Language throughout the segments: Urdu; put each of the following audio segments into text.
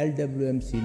LWMC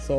100,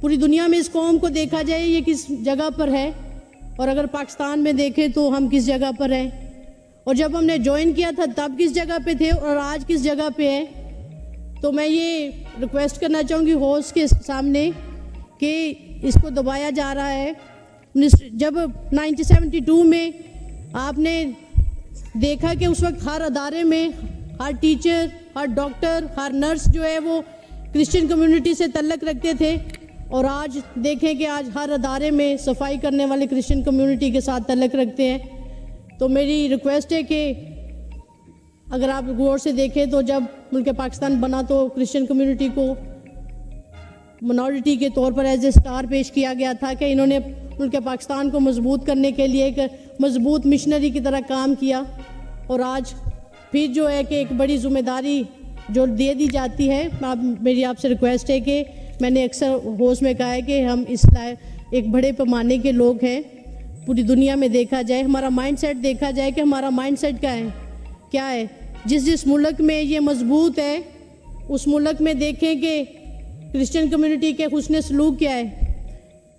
پوری دنیا میں اس قوم کو دیکھا جائے یہ کس جگہ پر ہے، اور اگر پاکستان میں دیکھیں تو ہم کس جگہ پر ہیں، اور جب ہم نے جوائن کیا تھا تب کس جگہ پہ تھے اور آج کس جگہ پہ ہے. تو میں یہ ریکویسٹ کرنا چاہوں گی ہوسٹ کے سامنے کہ اس کو دبایا جا رہا ہے. جب 1972 میں آپ نے دیکھا کہ اس وقت ہر ادارے میں ہر ٹیچر، ہر ڈاکٹر، ہر نرس جو ہے وہ کرسچن کمیونٹی سے تعلق رکھتے تھے، اور آج دیکھیں کہ آج ہر ادارے میں صفائی کرنے والے کرسچن کمیونٹی کے ساتھ تعلق رکھتے ہیں. تو میری ریکویسٹ ہے کہ اگر آپ غور سے دیکھیں تو جب ملک پاکستان بنا تو کرسچن کمیونٹی کو منارٹی کے طور پر ایز اے سٹار پیش کیا گیا تھا کہ انہوں نے ملک پاکستان کو مضبوط کرنے کے لیے ایک مضبوط مشنری کی طرح کام کیا، اور آج پھر جو ہے کہ ایک بڑی ذمہ داری جو دے دی جاتی ہے. میری آپ سے ریکویسٹ ہے کہ میں نے اکثر ہوش میں کہا ہے کہ ہم اس ایک بڑے پیمانے کے لوگ ہیں. پوری دنیا میں دیکھا جائے، ہمارا مائنڈ سیٹ دیکھا جائے کہ ہمارا مائنڈ سیٹ کیا ہے. جس ملک میں یہ مضبوط ہے اس ملک میں دیکھیں کہ کرسچن کمیونٹی کے حسن سلوک کیا ہے،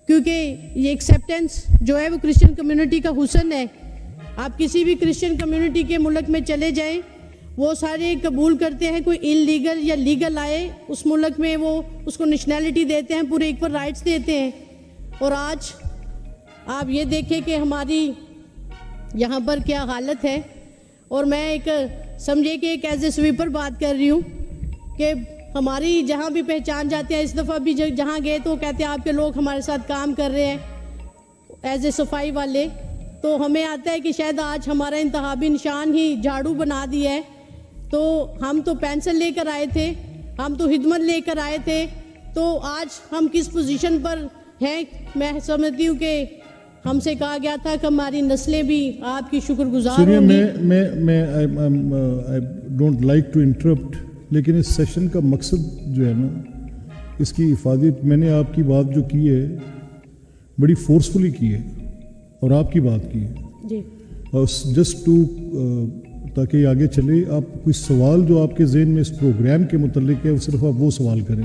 کیونکہ یہ ایکسیپٹنس جو ہے وہ کرسچن کمیونٹی کا حسن ہے. آپ کسی بھی کرسچن کمیونٹی کے ملک میں چلے جائیں، وہ سارے قبول کرتے ہیں، کوئی ان لیگل یا لیگل آئے اس ملک میں وہ اس کو نیشنلٹی دیتے ہیں، پورے ایکول رائٹس دیتے ہیں. اور آج آپ یہ دیکھیں کہ ہماری یہاں پر کیا حالت ہے. اور میں ایک سمجھے کہ ایک ایز اے سویپر بات کر رہی ہوں کہ ہماری جہاں بھی پہچان جاتے ہیں، اس دفعہ بھی جہاں گئے تو کہتے ہیں آپ کے لوگ ہمارے ساتھ کام کر رہے ہیں ایز اے صفائی والے. تو ہمیں آتا ہے کہ شاید آج ہمارا انتخابی نشان ہی جھاڑو بنا دیا ہے. تو ہم تو پینسل لے کر آئے تھے، ہم تو خدمت لے کر آئے تھے، تو آج ہم کس پوزیشن پر ہیں. میں سمجھتی ہوں کہ ہم سے کہا گیا تھا کہ ہماری نسلیں بھی آپ کی شکر گزار ہوں گی. میں ڈونٹ لائک ٹو انٹرپٹ، لیکن اس سیشن کا مقصد جو ہے نا، اس کی افادیت میں نے آپ کی بات جو کی ہے بڑی فورسفلی کی ہے، اور آپ کی بات کی ہے جی، اور جسٹ ٹو تاکہ یہ آگے چلے. آپ کوئی سوال جو آپ کے ذہن میں اس پروگرام کے متعلق ہے، صرف آپ وہ سوال کریں.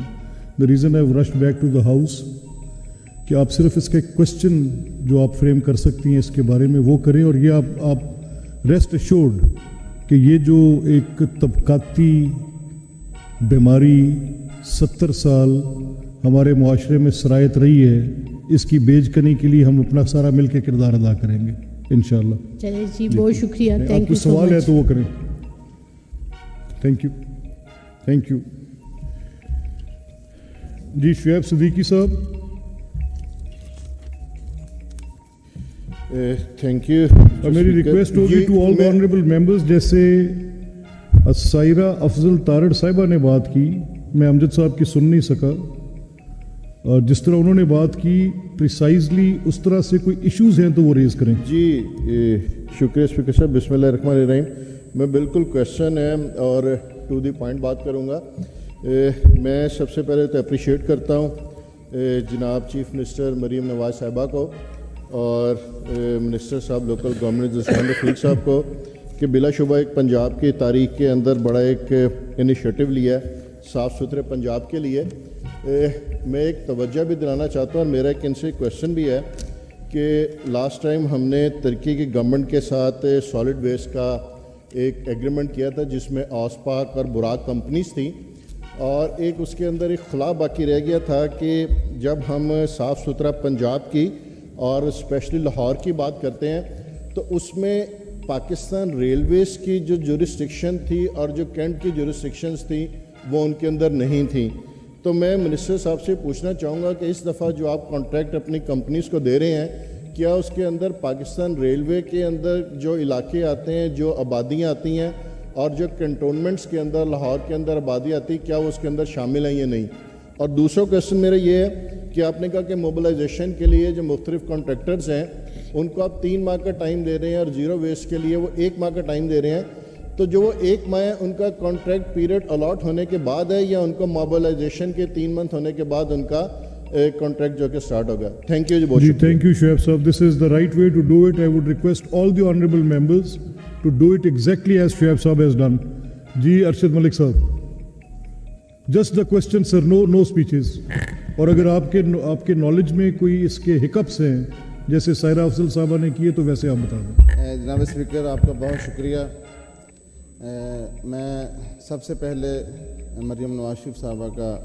The reason I rushed back to the house کہ آپ صرف اس کا ایک کوشچن جو آپ فریم کر سکتی ہیں اس کے بارے میں وہ کریں. اور یہ آپ ریسٹ ایشورڈ کہ یہ جو ایک طبقاتی بیماری 70 سال ہمارے معاشرے میں سرایت رہی ہے، اس کی بیج کنی کے لیے ہم اپنا سارا مل کے کردار ادا کریں گے انشاءاللہ. چلے جی، بہت شکریہ. آپ کو سوال ہے تو وہ کریں. Thank you. جی شعیب صدیقی صاحب. Thank you. اور میری ریکویسٹ ہوگی ٹو آل آنریبل ممبرز، جیسے سائرہ افضل تارڑ صاحبہ نے بات کی، میں امجد صاحب کی سن نہیں سکا، اور جس طرح انہوں نے بات کی پریسائزلی اس طرح سے کوئی ایشوز ہیں تو وہ ریز کریں. جی شکریہ اسپیکر صاحب. بسم اللہ الرحمن الرحیم. میں بالکل کویشچن ہے اور ٹو دی پوائنٹ بات کروں گا. میں سب سے پہلے تو اپریشیٹ کرتا ہوں جناب چیف منسٹر مریم نواز صاحبہ کو اور منسٹر صاحب لوکل گورنمنٹ ذیشان رفیق صاحب کو کہ بلا شبہ ایک پنجاب کی تاریخ کے اندر بڑا ایک انیشیٹو لیا ہے صاف ستھرے پنجاب کے لیے. میں ایک توجہ بھی دلانا چاہتا ہوں، اور میرا ایک ان سے کویشچن بھی ہے کہ لاسٹ ٹائم ہم نے ترکی کی گورنمنٹ کے ساتھ سالڈ ویسٹ کا ایک ایگریمنٹ کیا تھا جس میں آسپاک اور براک کمپنیز تھیں، اور ایک اس کے اندر ایک خلا باقی رہ گیا تھا کہ جب ہم صاف ستھرا پنجاب کی اور اسپیشلی لاہور کی بات کرتے ہیں تو اس میں پاکستان ریلویز کی جو جورسڈکشن تھی اور جو کینٹ کی جورسڈکشنز تھیں وہ ان کے اندر نہیں تھیں. تو میں منسٹر صاحب سے پوچھنا چاہوں گا کہ اس دفعہ جو آپ کانٹریکٹ اپنی کمپنیز کو دے رہے ہیں، کیا اس کے اندر پاکستان ریلوے کے اندر جو علاقے آتے ہیں، جو آبادیاں آتی ہیں اور جو کنٹونمنٹس کے اندر لاہور کے اندر آبادی آتی ہے، کیا وہ اس کے اندر شامل ہیں یا نہیں؟ اور دوسرا کویشچن میرا یہ ہے کہ آپ نے کہا کہ موبلائزیشن کے لیے جو مختلف کانٹریکٹرز ہیں ان کو آپ 3 ماہ کا ٹائم دے رہے ہیں اور زیرو ویسٹ کے لیے وہ 1 ماہ کا ٹائم دے رہے ہیں. تو جو وہ 1 ماہ ان کا کانٹریکٹ پیریڈ الاٹ ہونے کے بعد ہے یا ان کو موبلائزیشن کے 3 منتھ ہونے کے بعد ان کا کانٹریکٹ جو کہ سٹارٹ ہوگا؟ Thank you. جی تھینک یو شعیب صاحب. This is the right way to do it. I would request all the honourable members to do it exactly as Shoaib صاحب ہیز ڈن. جی ارشد ملک صاحب. Just the question sir, no speeches. اور اگر آپ کے نالج میں کوئی اس کے ہکپس ہیں جیسے سائرہ افضل صاحبہ نے کیے تو ویسے آپ بتا دیں. جناب اسپیکر آپ کا بہت شکریہ. میں سب سے پہلے مریم نواز شریف صاحبہ کا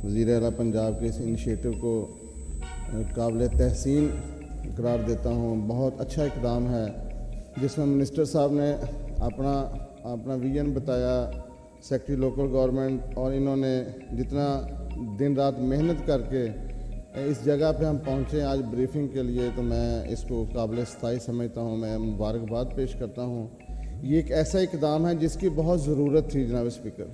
وزیر اعلیٰ پنجاب کے اس انیشیٹو کو قابل تحسین قرار دیتا ہوں. بہت اچھا اقدام ہے جس میں منسٹر صاحب نے اپنا ویژن بتایا, سیکٹری لوکل گورنمنٹ, اور انہوں نے جتنا دن رات محنت کر کے اس جگہ پہ ہم پہنچے آج بریفنگ کے لیے, تو میں اس کو قابل ستائش سمجھتا ہوں. میں مبارکباد پیش کرتا ہوں. یہ ایک ایسا اقدام ہے جس کی بہت ضرورت تھی جناب اسپیکر,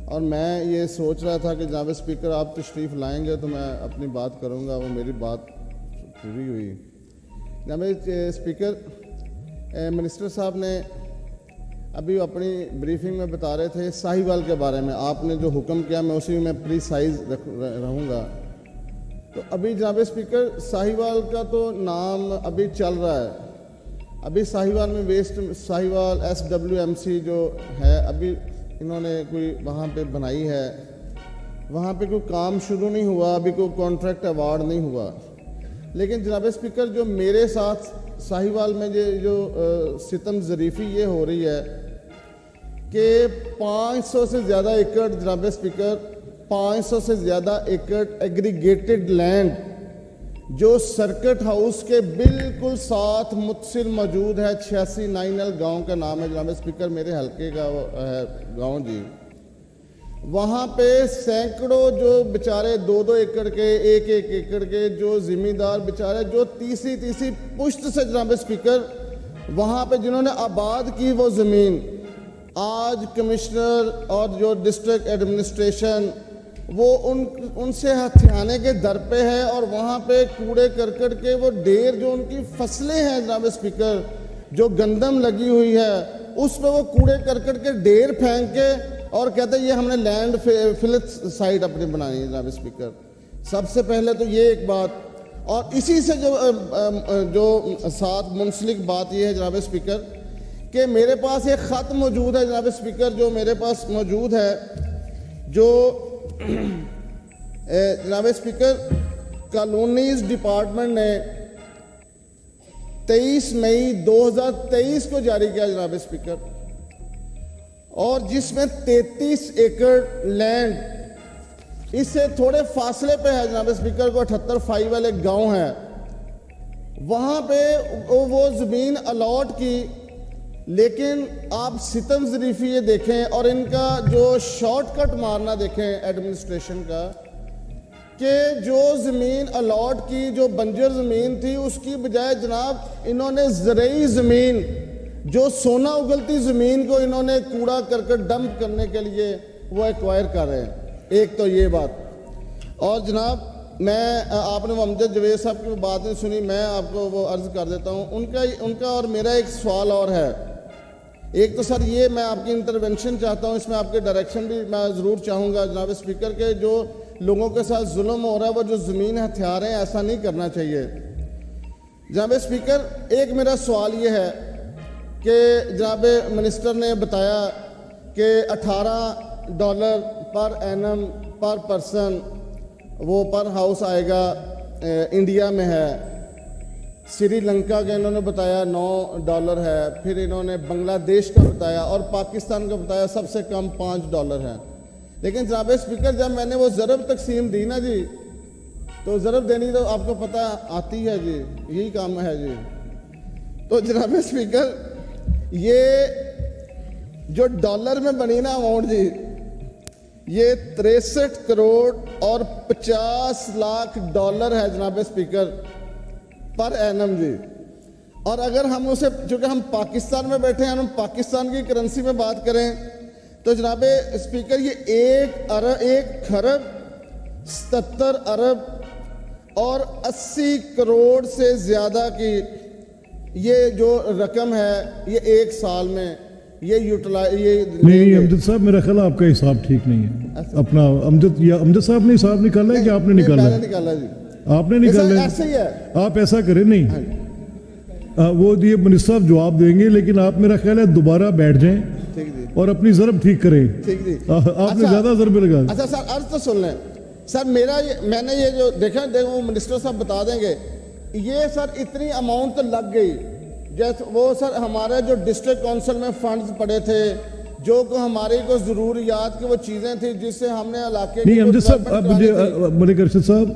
اور میں یہ سوچ رہا تھا کہ جناب اسپیکر آپ تشریف لائیں گے تو میں اپنی بات کروں گا, وہ میری بات پوری ہوئی. جناب اسپیکر, منسٹر صاحب نے ابھی اپنی بریفنگ میں بتا رہے تھے ساہیوال کے بارے میں. آپ نے جو حکم کیا میں اسی میں پریسائز رہوں گا. تو ابھی جناب اسپیکر ساہیوال کا تو نام ابھی چل رہا ہے. ابھی ساہیوال میں ویسٹ ساہیوال SWMC جو ہے ابھی انہوں نے کوئی وہاں پہ بنائی ہے, وہاں پہ کوئی کام شروع نہیں ہوا, ابھی کوئی کانٹریکٹ ایوارڈ نہیں ہوا. لیکن جناب اسپیکر جو میرے ساتھ ساہیوال میں جو ستم ظریفی یہ ہو رہی ہے کہ 500 سے زیادہ ایکڑ جناب اسپیکر 500 سے زیادہ ایکڑ ایگریگیٹڈ لینڈ جو سرکٹ ہاؤس کے بالکل ساتھ متصل موجود ہے. 86 9L گاؤں کا نام ہے جناب اسپیکر, میرے حلقے کا ہے گاؤں جی. وہاں پہ سینکڑوں جو بیچارے 2-2 ایکڑ کے 1-1 ایکڑ کے جو زمیندار بیچارے جو تیسری پشت سے جناب اسپیکر وہاں پہ جنہوں نے آباد کی وہ زمین, آج کمشنر اور جو ڈسٹرکٹ ایڈمنسٹریشن وہ ان سے ہتھیانے کے در پہ ہے, اور وہاں پہ کوڑے کرکٹ کے وہ ڈھیر جو ان کی فصلیں ہیں جناب اسپیکر جو گندم لگی ہوئی ہے اس پہ وہ کوڑے کرکٹ کے ڈھیر پھینک کے اور کہتے ہیں یہ ہم نے لینڈ فلت سائٹ اپنی بنانی ہے جناب اسپیکر. سب سے پہلے تو یہ ایک بات, اور اسی سے جو ساتھ منسلک بات یہ ہے جناب اسپیکر کہ میرے پاس ایک خط موجود ہے جناب اسپیکر, جو میرے پاس موجود ہے جو جناب اسپیکر کالونیز ڈپارٹمنٹ نے 23 مئی 2023 کو جاری کیا جناب اسپیکر, اور جس میں 33 ایکڑ لینڈ اس سے تھوڑے فاصلے پہ ہے جناب اسپیکر کو 78 5 والے گاؤں ہے, وہاں پہ وہ زمین الاٹ کی. لیکن آپ ستم ظریفی یہ دیکھیں اور ان کا جو شارٹ کٹ مارنا دیکھیں ایڈمنسٹریشن کا کہ جو زمین الاٹ کی جو بنجر زمین تھی اس کی بجائے جناب انہوں نے زرعی زمین جو سونا اگلتی زمین کو انہوں نے کوڑا کرکٹ ڈمپ کرنے کے لیے وہ ایکوائر کر رہے ہیں. ایک تو یہ بات, اور جناب میں آپ نے وہ امجد جوید صاحب کی بات نہیں سنی, میں آپ کو وہ عرض کر دیتا ہوں. ان کا اور میرا ایک سوال اور ہے. ایک تو سر یہ میں آپ کی انٹرونشن چاہتا ہوں, اس میں آپ کے ڈائریکشن بھی میں ضرور چاہوں گا جناب اسپیکر کے جو لوگوں کے ساتھ ظلم ہو رہا ہے وہ جو زمین ہتھیار ہیں ایسا نہیں کرنا چاہیے. جناب اسپیکر ایک میرا سوال یہ ہے کہ جناب منسٹر نے بتایا کہ $18 پر اینم پر پرسن وہ پر ہاؤس آئے گا, انڈیا میں ہے. سری لنکا کا انہوں نے بتایا $9 ہے, پھر انہوں نے بنگلہ دیش کا بتایا اور پاکستان کا بتایا سب سے کم $5 ہے. لیکن جناب اسپیکر جب میں نے وہ ضرب تقسیم دی نا جی, تو ضرب دینی تو آپ کو پتہ آتی ہے جی, یہی کام ہے جی. تو جناب اسپیکر یہ جو ڈالر میں بنی نا اماؤنٹ جی, یہ 63 کروڑ اور 50 لاکھ ڈالر ہے جناب اسپیکر پر اینم جی. اور اگر ہم اسے چونکہ ہم پاکستان میں بیٹھے ہیں, ہم پاکستان کی کرنسی میں بات کریں تو جناب اسپیکر یہ 1 کھرب 77 ارب اور 80 کروڑ سے زیادہ کی یہ جو رقم ہے یہ ایک سال میں یہ نہیں. امجد صاحب میرا خیال آپ کا حساب ٹھیک نہیں ہے. اپنا امجد صاحب نے حساب نکالا ہے کہ آپ نے نکالا جی, آپ نے نکالا ایسے ہی ہے. آپ ایسا کریں نہیں, وہ یہ منسٹر صاحب جواب دیں گے, لیکن آپ میرا خیال ہے دوبارہ بیٹھ جائیں اور اپنی ضرب ٹھیک کریں. آپ نے زیادہ ضربے لگا. اچھا سر عرض تو سن لیں سر میں نے یہ جو دیکھا وہ منسٹر صاحب بتا دیں گے، یہ سر اتنی اماؤنٹ تو لگ گئی، جیسے وہ سر ہمارے جو ڈسٹرکٹ کونسل میں فنڈز پڑے تھے، جو ہماری کو ضروریات کی وہ چیزیں تھیں جس سے ہم نے علاقے نہیں امجد صاحب، اب مجھے ملک ارشد صاحب،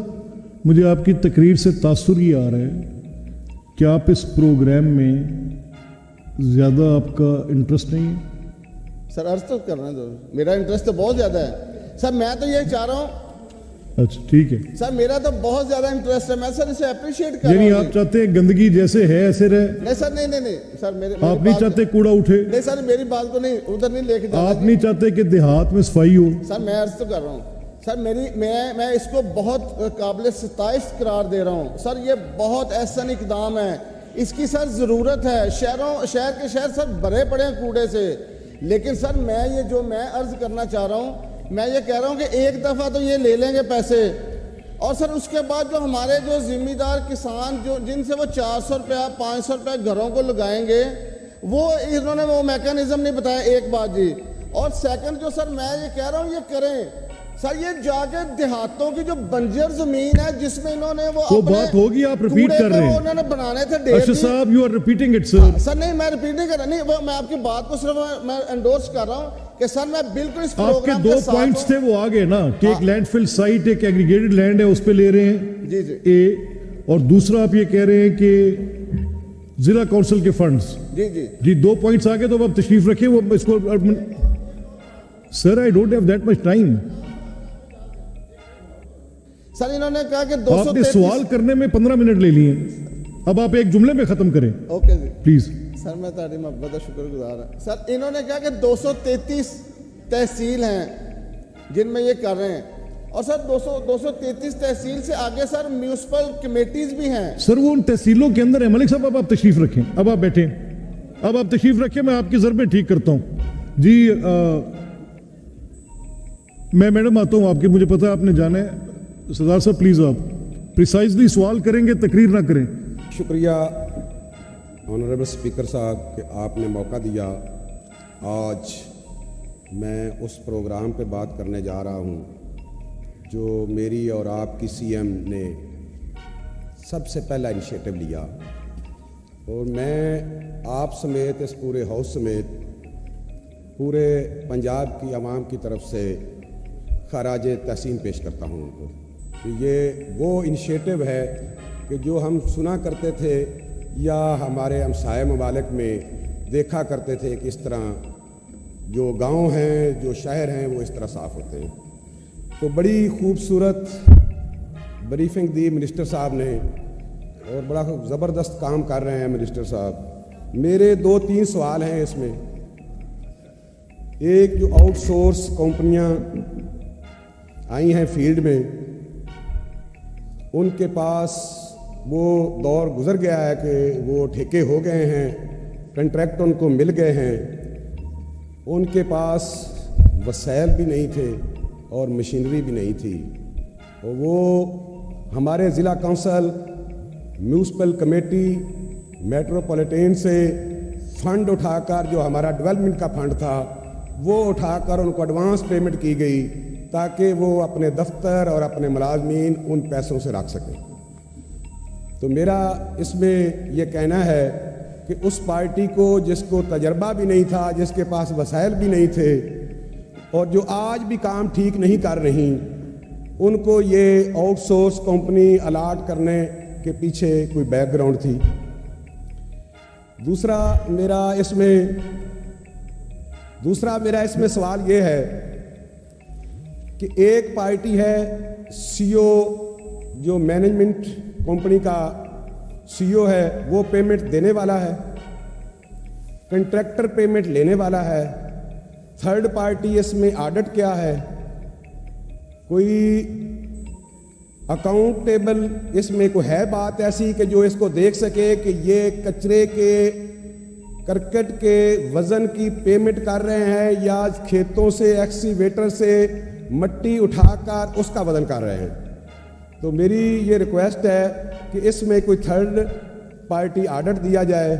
مجھے آپ کی تقریر سے تاثر یہ آ رہا ہے کہ آپ اس پروگرام میں زیادہ آپ کا انٹرسٹ نہیں ہے؟ سر عرض تو کرنا دو، میرا انٹرسٹ تو بہت زیادہ ہے سر، میں تو یہ چاہ رہا ہوں۔ اچھا ٹھیک ہے سر میرا تو بہت زیادہ انٹرسٹ ہے، میں سر اسے اپریشیٹ کر رہا ہوں۔ یعنی آپ چاہتے ہیں گندگی جیسے ہے ایسے رہے؟ نہیں سر، نہیں سر، آپ نہیں چاہتے کوڑا اٹھے؟ نہیں سر، میری بات کو نہیں ادھر نہیں لے کے جانا۔ آپ نہیں چاہتے کہ دیہات میں صفائی ہو؟ سر میں عرض تو کر رہا ہوں سر، میں اس کو بہت قابل ستائش قرار دے رہا ہوں سر، یہ بہت احسن اقدام ہے، اس کی سر ضرورت ہے، شہر کے شہر سر بھرے پڑے ہیں کوڑے سے، لیکن سر میں عرض کرنا چاہ رہا ہوں، میں یہ کہہ رہا ہوں کہ ایک دفعہ تو یہ لے لیں گے پیسے، اور سر اس کے بعد جو ہمارے جو ذمہ دار کسان جن سے وہ 400 روپیہ 500 روپیہ گھروں کو لگائیں گے، وہ انہوں نے وہ میکانزم نہیں بتایا، ایک بات جی، اور سیکنڈ جو سر میں یہ کہہ رہا ہوں یہ کریں سر، یہ جا کے دیہاتوں کی جو بنجر زمین ہے جس میں انہوں نے وہ بات ہوگی، آپ ریپیٹ کر رہے ہیں، انہوں نے بنانے تھے ڈیر ارشد صاحب you are repeating it sir. Sir نہیں میں ریپیٹ نہیں کر رہا، نہیں وہ میں آپ کی بات کو صرف میں انڈورس کر رہا ہوں کہ سر میں بالکل اس آپ کے پروگرام دو پوائنٹس تھے وہ آگے نا کہ ایک لینڈ فل سائٹ ایک ایگریگیٹڈ لینڈ ہے اس پہ لے رہے ہیں جی جی اے، اور دوسرا آپ یہ کہہ رہے ہیں کہ ضلع کونسل کے فنڈز، جی جی جی دو پوائنٹس آگے تو آپ تشریف رکھیں، وہ اس کو sir I don't have that much time. Sir انہوں نے کہا کہ آپ نے سوال کرنے میں 15 منٹ لے لیے، اب آپ ایک جملے میں ختم کریں اوکے جی پلیز۔ سر میں تاری محبت کا شکر گزار ہوں سر، انہوں نے کہا کہ 233 تحصیل ہیں جن میں یہ کر رہے ہیں، اور سر 233 تحصیل سے آگے سر میونسپل کمیٹیز بھی ہیں سر، وہ ان تحصیلوں کے اندر ہے۔ ملک صاحب اب آپ تشریف رکھیں، اب آپ بیٹھیں، اب آپ تشریف رکھیں، میں آپ کی ضربیں ٹھیک کرتا ہوں جی۔ میں میڈم آتا ہوں آپ کی، مجھے پتا ہے آپ نے جانا ہے، سردار صاحب پلیز آپ پریسائزلی سوال کریں گے، تقریر نہ کریں۔ شکریہ آنریبل اسپیکر صاحب کہ آپ نے موقع دیا۔ آج میں اس پروگرام پہ بات کرنے جا رہا ہوں جو میری اور آپ کی سی ایم نے سب سے پہلا انیشیٹو لیا، اور میں آپ سمیت اس پورے ہاؤس سمیت پورے پنجاب کی عوام کی طرف سے خراج تحسین پیش کرتا ہوں ان کو کہ یہ وہ انیشیٹو ہے کہ جو ہم سنا کرتے تھے یا ہمارے ہمسائے ممالک میں دیکھا کرتے تھے کہ اس طرح جو گاؤں ہیں جو شہر ہیں وہ اس طرح صاف ہوتے ہیں۔ تو بڑی خوبصورت بریفنگ دی منسٹر صاحب نے، اور بڑا زبردست کام کر رہے ہیں منسٹر صاحب۔ میرے 2-3 سوال ہیں اس میں۔ ایک جو آؤٹ سورس کمپنیاں آئی ہیں فیلڈ میں، ان کے پاس وہ دور گزر گیا ہے کہ وہ ٹھیکے ہو گئے ہیں، کنٹریکٹ ان کو مل گئے ہیں، ان کے پاس وسائل بھی نہیں تھے اور مشینری بھی نہیں تھی، اور وہ ہمارے ضلع کونسل، میونسپل کمیٹی، میٹروپولیٹن سے فنڈ اٹھا کر، جو ہمارا ڈیولپمنٹ کا فنڈ تھا وہ اٹھا کر ان کو ایڈوانس پیمنٹ کی گئی تاکہ وہ اپنے دفتر اور اپنے ملازمین ان پیسوں سے رکھ سکیں۔ تو میرا اس میں یہ کہنا ہے کہ اس پارٹی کو جس کو تجربہ بھی نہیں تھا، جس کے پاس وسائل بھی نہیں تھے، اور جو آج بھی کام ٹھیک نہیں کر رہی، ان کو یہ آؤٹ سورس کمپنی الاٹ کرنے کے پیچھے کوئی بیک گراؤنڈ تھی۔ دوسرا میرا اس میں سوال یہ ہے کہ ایک پارٹی ہے سی او، جو مینجمنٹ کمپنی کا سی او ہے، وہ پیمنٹ دینے والا ہے، کنٹریکٹر پیمنٹ لینے والا ہے، تھرڈ پارٹی اس میں آڈٹ کیا ہے، کوئی اکاؤنٹیبل اس میں کوئی ہے بات ایسی کہ جو اس کو دیکھ سکے کہ یہ کچرے کے کرکٹ کے وزن کی پیمنٹ کر رہے ہیں یا کھیتوں سے ایکسیویٹر سے مٹی اٹھا کر اس کا وزن کر رہے ہیں؟ تو میری یہ ریکویسٹ ہے کہ اس میں کوئی تھرڈ پارٹی آڈٹ دیا جائے،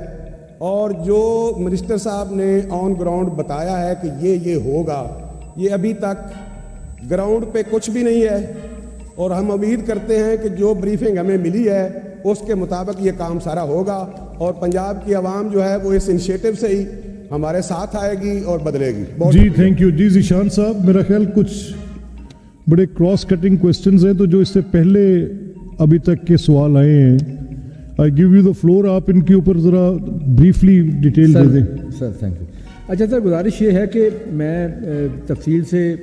اور جو منسٹر صاحب نے آن گراؤنڈ بتایا ہے کہ یہ ہوگا، یہ ابھی تک گراؤنڈ پہ کچھ بھی نہیں ہے، اور ہم امید کرتے ہیں کہ جو بریفنگ ہمیں ملی ہے اس کے مطابق یہ کام سارا ہوگا اور پنجاب کی عوام جو ہے وہ اس انیشیٹو سے ہی ہمارے ساتھ آئے گی اور بدلے گی. جی تھینک یو. جی ذیشان صاحب, میرا خیال کچھ بڑے کراس کٹنگ کوشچنز ہیں تو جو اس سے پہلے ابھی تک کے سوال آئے ہیں, آئی گیو یو دا فلور, آپ ان کے اوپر ذرا بریفلی ڈیٹیل دے دیں. Sir thank you. اچھا سر, گزارش یہ ہے کہ میں تفصیل سے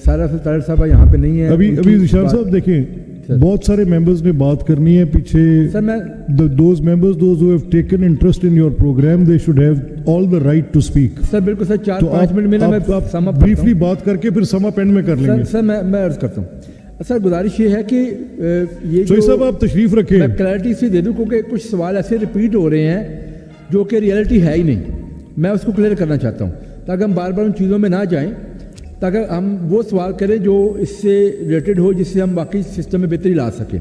سارا طاہر صاحب یہاں پہ نہیں ہے ابھی ذیشان صاحب دیکھیں, بہت سارے ممبرز نے بات کرنی ہے پیچھے. سر میں those members who have taken interest in your program, they should have all the right to speak. سر بالکل سر, 4-5 منٹ میں میں سم اپ بریفلی بات کر کے پھر سم اپ اینڈ میں کر لیں گے. سر میں عرض کرتا ہوں سر, گزارش یہ ہے کہ یہ جو صاحب آپ تشریف رکھیں, میں کلیئرٹی سے دے دوں کیونکہ کچھ سوال ایسے ریپیٹ ہو رہے ہیں جو کہ ریئلٹی ہے ہی نہیں. میں اس کو کلیئر کرنا چاہتا ہوں تاکہ ہم بار بار ان چیزوں میں نہ جائیں, تاکہ ہم وہ سوال کریں جو اس سے ریلیٹڈ ہو, جس سے ہم واقعی سسٹم میں بہتری لا سکیں.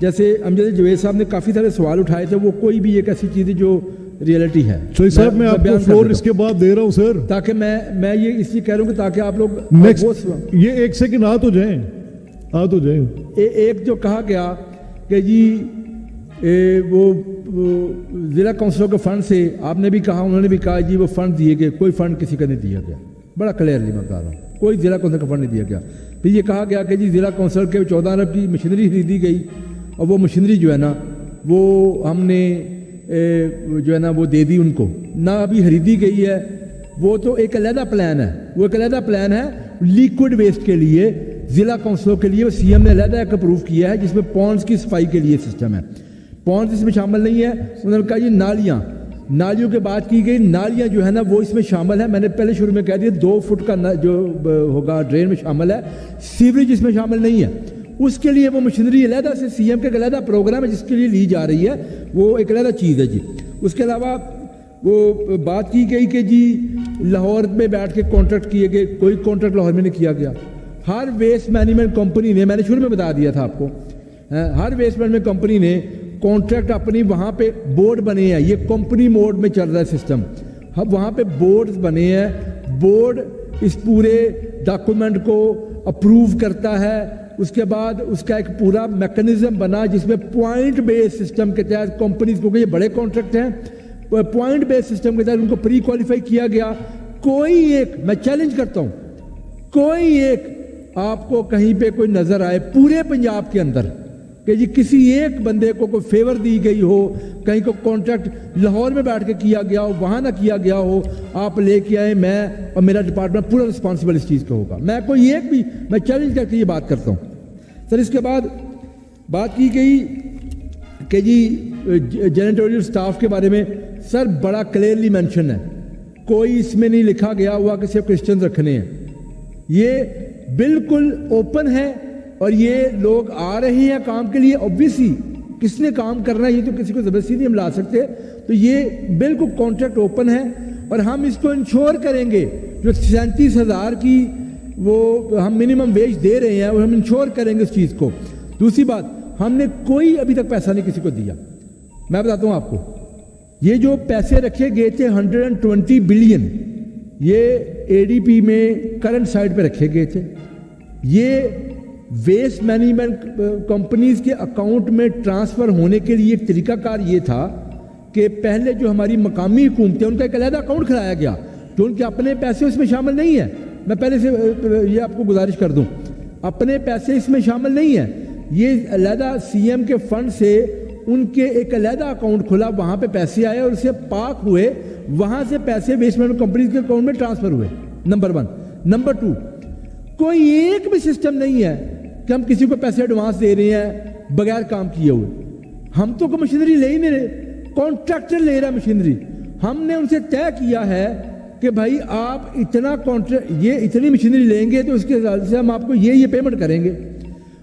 جیسے امجد جوید صاحب نے کافی سارے سوال اٹھائے تھے, وہ کوئی بھی ایک ایسی چیز ہے جو ریئلٹی ہے. چوئی صاحب میں آپ کو فلور اس کے بعد دے رہا ہوں سر, تاکہ میں یہ اس لیے کہہ رہا ہوں کہ تاکہ آپ لوگ یہ 1 سیکنڈ آ تو جائیں. ایک جو کہا گیا کہ جی وہ ضلع کونسلوں کے فنڈ سے, آپ نے بھی کہا, انہوں نے بھی کہا جی وہ فنڈ دیے گئے, کوئی فنڈ کسی کا نہیں دیا گیا. بڑا کلیئرلی میں بتا رہا ہوں, کوئی ضلع کونسل کا فنڈ نہیں دیا گیا. پھر یہ کہا گیا کہ جی ضلع کونسل کے 14 ارب کی مشینری خریدی گئی اور وہ مشینری جو ہے نا وہ ہم نے جو ہے نا وہ دے دی ان کو, نہ ابھی خریدی گئی ہے. وہ تو ایک علیحدہ پلان ہے, وہ ایک علیحدہ پلان ہے لیکوڈ ویسٹ کے لیے, ضلع کونسلوں کے لیے. وہ سی ایم نے علیحدہ ایک اپروو کیا ہے جس میں پونڈز کی صفائی کے لیے سسٹم ہے. پونڈز اس میں شامل نہیں ہے. انہوں نے کہا جی نالیوں کی بات کی گئی, نالیاں جو ہے نا وہ اس میں شامل ہے. میں نے پہلے شروع میں کہہ دیا 2 فٹ کا جو ہوگا ڈرین میں شامل ہے, سیوریج اس میں شامل نہیں ہے. اس کے لیے وہ مشینری علیحدہ سے سی ایم کا ایک علیحدہ پروگرام ہے جس کے لیے لی جا رہی ہے, وہ ایک علیحدہ چیز ہے جی. اس کے علاوہ وہ بات کی گئی کہ جی لاہور میں بیٹھ کے کانٹریکٹ کیے گئے, کوئی کانٹریکٹ لاہور میں نہیں کیا گیا. ہر ویسٹ مینجمنٹ کمپنی نے, میں نے شروع میں بتا دیا تھا آپ کو, ہر ویسٹ مینجمنٹ کمپنی نے کانٹریکٹ اپنی وہاں پہ بورڈ بنے ہیں. یہ کمپنی موڈ میں چل رہا ہے سسٹم. اب وہاں پہ بورڈز بنے ہیں, بورڈ اس پورے ڈاکومنٹ کو اپروو کرتا ہے. اس کے بعد اس کا ایک پورا میکنزم بنا جس میں پوائنٹ بیس سسٹم کے تحت کمپنیز, کیونکہ یہ بڑے کانٹریکٹ ہیں, پوائنٹ بیس سسٹم کے تحت ان کو پری کوالیفائی کیا گیا. کوئی ایک, میں چیلنج کرتا ہوں, کوئی ایک آپ کو کہیں پہ کوئی نظر آئے پورے پنجاب کے اندر کہ جی کسی ایک بندے کو کوئی فیور دی گئی ہو, کہیں کو کانٹریکٹ لاہور میں بیٹھ کے کیا گیا ہو, وہاں نہ کیا گیا ہو, آپ لے کے آئے, میں اور میرا ڈپارٹمنٹ پورا رسپانسبل اس چیز کا ہوگا. میں کوئی ایک بھی, میں چیلنج کر کے یہ بات کرتا ہوں سر. اس کے بعد بات کی گئی کہ جی جینیٹوریل سٹاف کے بارے میں, سر بڑا کلیئرلی مینشن ہے, کوئی اس میں نہیں لکھا گیا ہوا کہ صرف کرسچنز رکھنے ہیں. یہ بالکل اوپن ہے اور یہ لوگ آ رہے ہیں کام کے لیے. اوبویسلی کس نے کام کرنا ہے, یہ تو کسی کو زبردستی نہیں ہم لا سکتے. تو یہ بالکل کانٹریکٹ اوپن ہے اور ہم اس کو انشور کریں گے. جو 37,000 کی وہ ہم منیمم ویج دے رہے ہیں, وہ ہم انشور کریں گے اس چیز کو. دوسری بات, ہم نے کوئی ابھی تک پیسہ نہیں کسی کو دیا. میں بتاتا ہوں آپ کو, یہ جو پیسے رکھے گئے تھے 120 بلین, یہ اے ڈی پی میں کرنٹ سائٹ پہ رکھے گئے تھے. یہ ویسٹ مینجمنٹ کمپنیز کے اکاؤنٹ میں ٹرانسفر ہونے کے لیے ایک طریقہ کار یہ تھا کہ پہلے جو ہماری مقامی حکومتیں, ان کا ایک علیحدہ اکاؤنٹ کھلایا گیا جو ان کے اپنے پیسے اس میں شامل نہیں ہیں. میں پہلے سے یہ آپ کو گزارش کر دوں, اپنے پیسے اس میں شامل نہیں ہیں. یہ علیحدہ سی ایم کے فنڈ سے ان کے ایک علیحدہ اکاؤنٹ کھلا, وہاں پہ پیسے آئے اور اسے پاک ہوئے, وہاں سے پیسے ویسٹ مینجمنٹ کمپنیز کے اکاؤنٹ میں ٹرانسفر ہوئے. نمبر 1. نمبر 2, کوئی ایک بھی سسٹم نہیں ہے کہ ہم کسی کو پیسے ایڈوانس دے رہے ہیں بغیر کام کیے ہوئے. ہم تو کوئی مشینری لے ہی نہیں رہے, کانٹریکٹر لے رہا مشینری. ہم نے ان سے طے کیا ہے کہ بھائی آپ اتنا یہ اتنی مشینری لیں گے تو اس کے حساب سے ہم آپ کو یہ پیمنٹ کریں گے.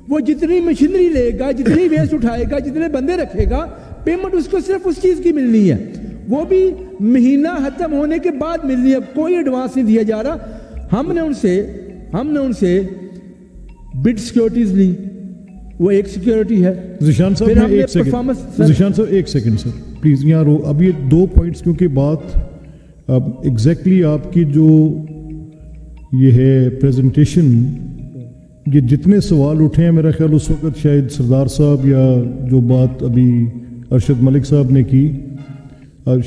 وہ جتنی مشینری لے گا, جتنی ویسٹ اٹھائے گا, جتنے بندے رکھے گا, پیمنٹ اس کو صرف اس چیز کی ملنی ہے, وہ بھی مہینہ ختم ہونے کے بعد ملنی ہے. کوئی ایڈوانس نہیں دیا جا رہا. ہم نے ان سے بڈ سیکیورٹیز لی, وہ ایک سیکیورٹی ہے. ذیشان صاحب ایک سیکنڈ سر پلیز یہاں رو. اب یہ 2 پوائنٹس کیونکہ بات ایگزیکٹلی آپ کی جو یہ ہے پریزنٹیشن یہ جتنے سوال اٹھے ہیں میرا خیال اس وقت شاید سردار صاحب یا جو بات ابھی ارشد ملک صاحب نے کی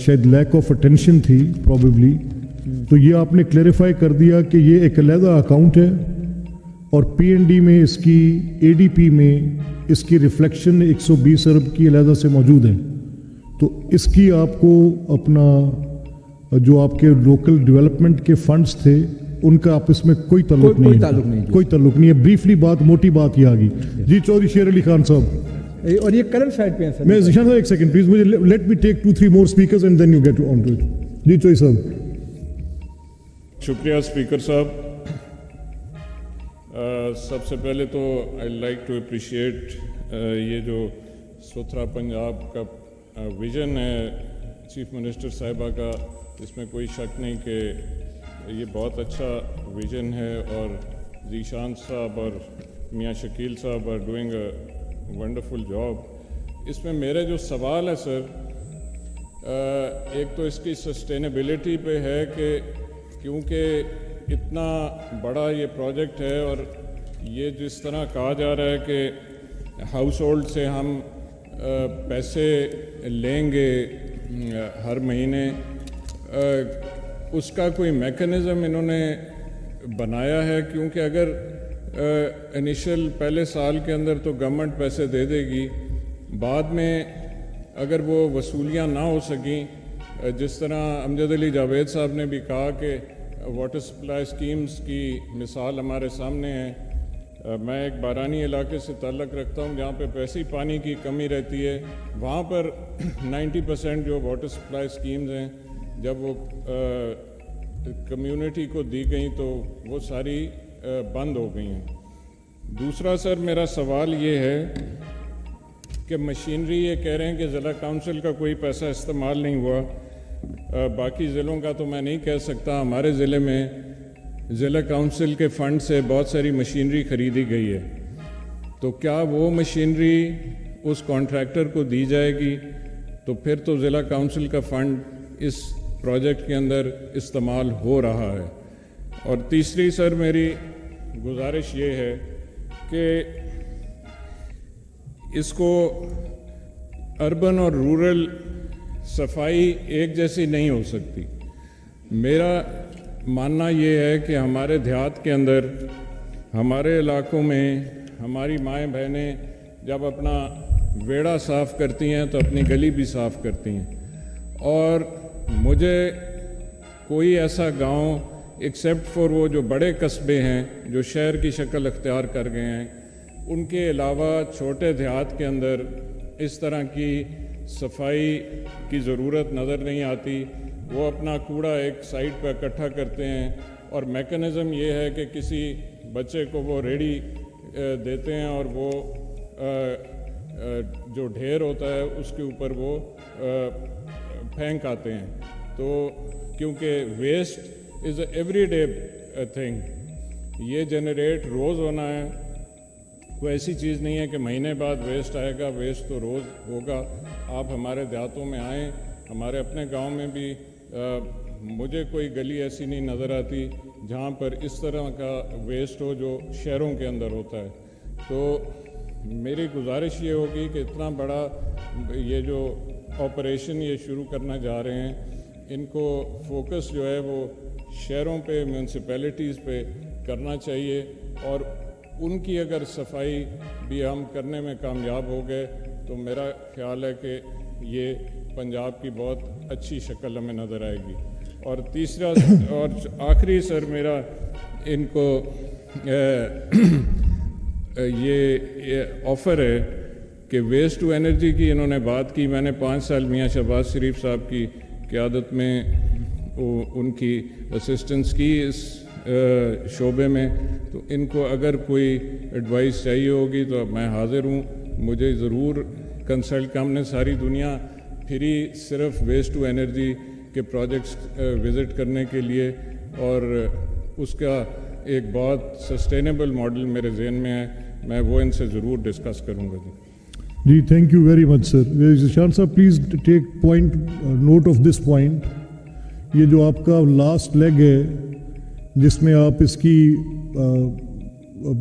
شاید لیک آف اٹینشن تھی پروبیبلی، تو یہ آپ نے کلیریفائی کر دیا کہ یہ ایک علیحدہ اکاؤنٹ ہے اور پی این ڈی میں اس کی اے ڈی پی میں اس کی ریفلیکشن 120 ارب کی علیحدہ سے موجود ہے، تو اس کی آپ کو اپنا جو آپ کے لوکل ڈیولپمنٹ کے فنڈز تھے ان کا آپس میں کوئی تعلق نہیں ہے، کوئی تعلق نہیں ہے. بریفلی بات موٹی بات یہ آ گئی. جی چودھری شیر علی خان صاحب، اور یہ کرنٹ سائڈ پہ ہیں سر. میں ذیشان صاحب ایک سیکنڈ پلیز، مجھے let me take 2-3 more speakers and then you get on to it. جی چوئی صاحب. شکریہ اسپیکر صاحب. سب سے پہلے تو آئی لائک ٹو اپریشیٹ یہ جو ستھرا پنجاب کا ویژن ہے چیف منسٹر صاحبہ کا، اس میں کوئی شک نہیں کہ یہ بہت اچھا ویژن ہے، اور ذیشان صاحب اور میاں شکیل صاحب are doing a wonderful job. اس میں میرے جو سوال ہے سر، ایک تو اس کی سسٹینیبلٹی پہ ہے کہ کیونکہ اتنا بڑا یہ پروجیکٹ ہے اور یہ جس طرح کہا جا رہا ہے کہ ہاؤس ہولڈ سے ہم پیسے لیں گے ہر مہینے، اس کا کوئی میکانزم انہوں نے بنایا ہے؟ کیونکہ اگر انیشل پہلے سال کے اندر تو گورنمنٹ پیسے دے دے گی، بعد میں اگر وہ وصولیاں نہ ہو سکیں، جس طرح امجد علی جاوید صاحب نے بھی کہا کہ واٹر سپلائی اسکیمز کی مثال ہمارے سامنے ہے. میں ایک بارانی علاقے سے تعلق رکھتا ہوں جہاں پہ پیسے پانی کی کمی رہتی ہے. وہاں پر 90% جو واٹر سپلائی اسکیمز ہیں جب وہ کمیونٹی کو دی گئیں تو وہ ساری بند ہو گئی ہیں. دوسرا سر میرا سوال یہ ہے کہ مشینری یہ کہہ رہے ہیں کہ ضلع کونسل کا کوئی پیسہ استعمال نہیں ہوا، باقی ضلعوں کا تو میں نہیں کہہ سکتا. ہمارے ضلع میں ضلع کونسل کے فنڈ سے بہت ساری مشینری خریدی گئی ہے، تو کیا وہ مشینری اس کانٹریکٹر کو دی جائے گی؟ تو پھر تو ضلع کونسل کا فنڈ اس پروجیکٹ کے اندر استعمال ہو رہا ہے. اور تیسری سر میری گزارش یہ ہے کہ اس کو اربن اور رورل صفائی ایک جیسی نہیں ہو سکتی. میرا ماننا یہ ہے کہ ہمارے دیہات کے اندر، ہمارے علاقوں میں ہماری مائیں بہنیں جب اپنا ویڑا صاف کرتی ہیں تو اپنی گلی بھی صاف کرتی ہیں، اور مجھے کوئی ایسا گاؤں ایکسیپٹ فور وہ جو بڑے قصبے ہیں جو شہر کی شکل اختیار کر گئے ہیں، ان کے علاوہ چھوٹے دیہات کے اندر اس طرح کی صفائی کی ضرورت نظر نہیں آتی. وہ اپنا کوڑا ایک سائٹ پہ اکٹھا کرتے ہیں، اور میکانزم یہ ہے کہ کسی بچے کو وہ ریڑھی دیتے ہیں اور وہ جو ڈھیر ہوتا ہے اس کے اوپر وہ پھینک آتے ہیں. تو کیونکہ ویسٹ از اے ایوری ڈے تھنگ، یہ جنریٹ روز ہونا ہے، کوئی ایسی چیز نہیں ہے کہ مہینے بعد ویسٹ آئے گا. ویسٹ تو روز ہوگا. آپ ہمارے دیہاتوں میں آئیں، ہمارے اپنے گاؤں میں بھی مجھے کوئی گلی ایسی نہیں نظر آتی جہاں پر اس طرح کا ویسٹ ہو جو شہروں کے اندر ہوتا ہے. تو میری گزارش یہ ہوگی کہ اتنا بڑا یہ جو آپریشن یہ شروع کرنا جا رہے ہیں، ان کو فوکس جو ہے وہ شہروں پہ، میونسپیلٹیز پہ کرنا چاہیے، اور ان کی اگر صفائی بھی ہم کرنے میں کامیاب ہو گئے تو میرا خیال ہے کہ یہ پنجاب کی بہت اچھی شکل ہمیں نظر آئے گی. اور تیسرا اور آخری سر میرا ان کو یہ آفر ہے کہ ویسٹ ٹو انرجی کی انہوں نے بات کی. میں نے 5 سال میاں شہباز شریف صاحب کی قیادت میں ان کی اسسٹنس کی اس شعبے میں، تو ان کو اگر کوئی ایڈوائس چاہیے ہوگی تو میں حاضر ہوں. مجھے ضرور کنسلٹ، ہم نے ساری دنیا پھری صرف ویسٹ ٹو انرجی کے پروجیکٹس وزٹ کرنے کے لیے، اور اس کا ایک بہت سسٹینیبل ماڈل میرے ذہن میں ہے. میں وہ ان سے ضرور ڈسکس کروں گا. جی thank you very much sir. Zeeshan صاحب please take point note of this point. یہ جو آپ کا لاسٹ لیگ ہے جس میں آپ اس کی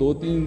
2-3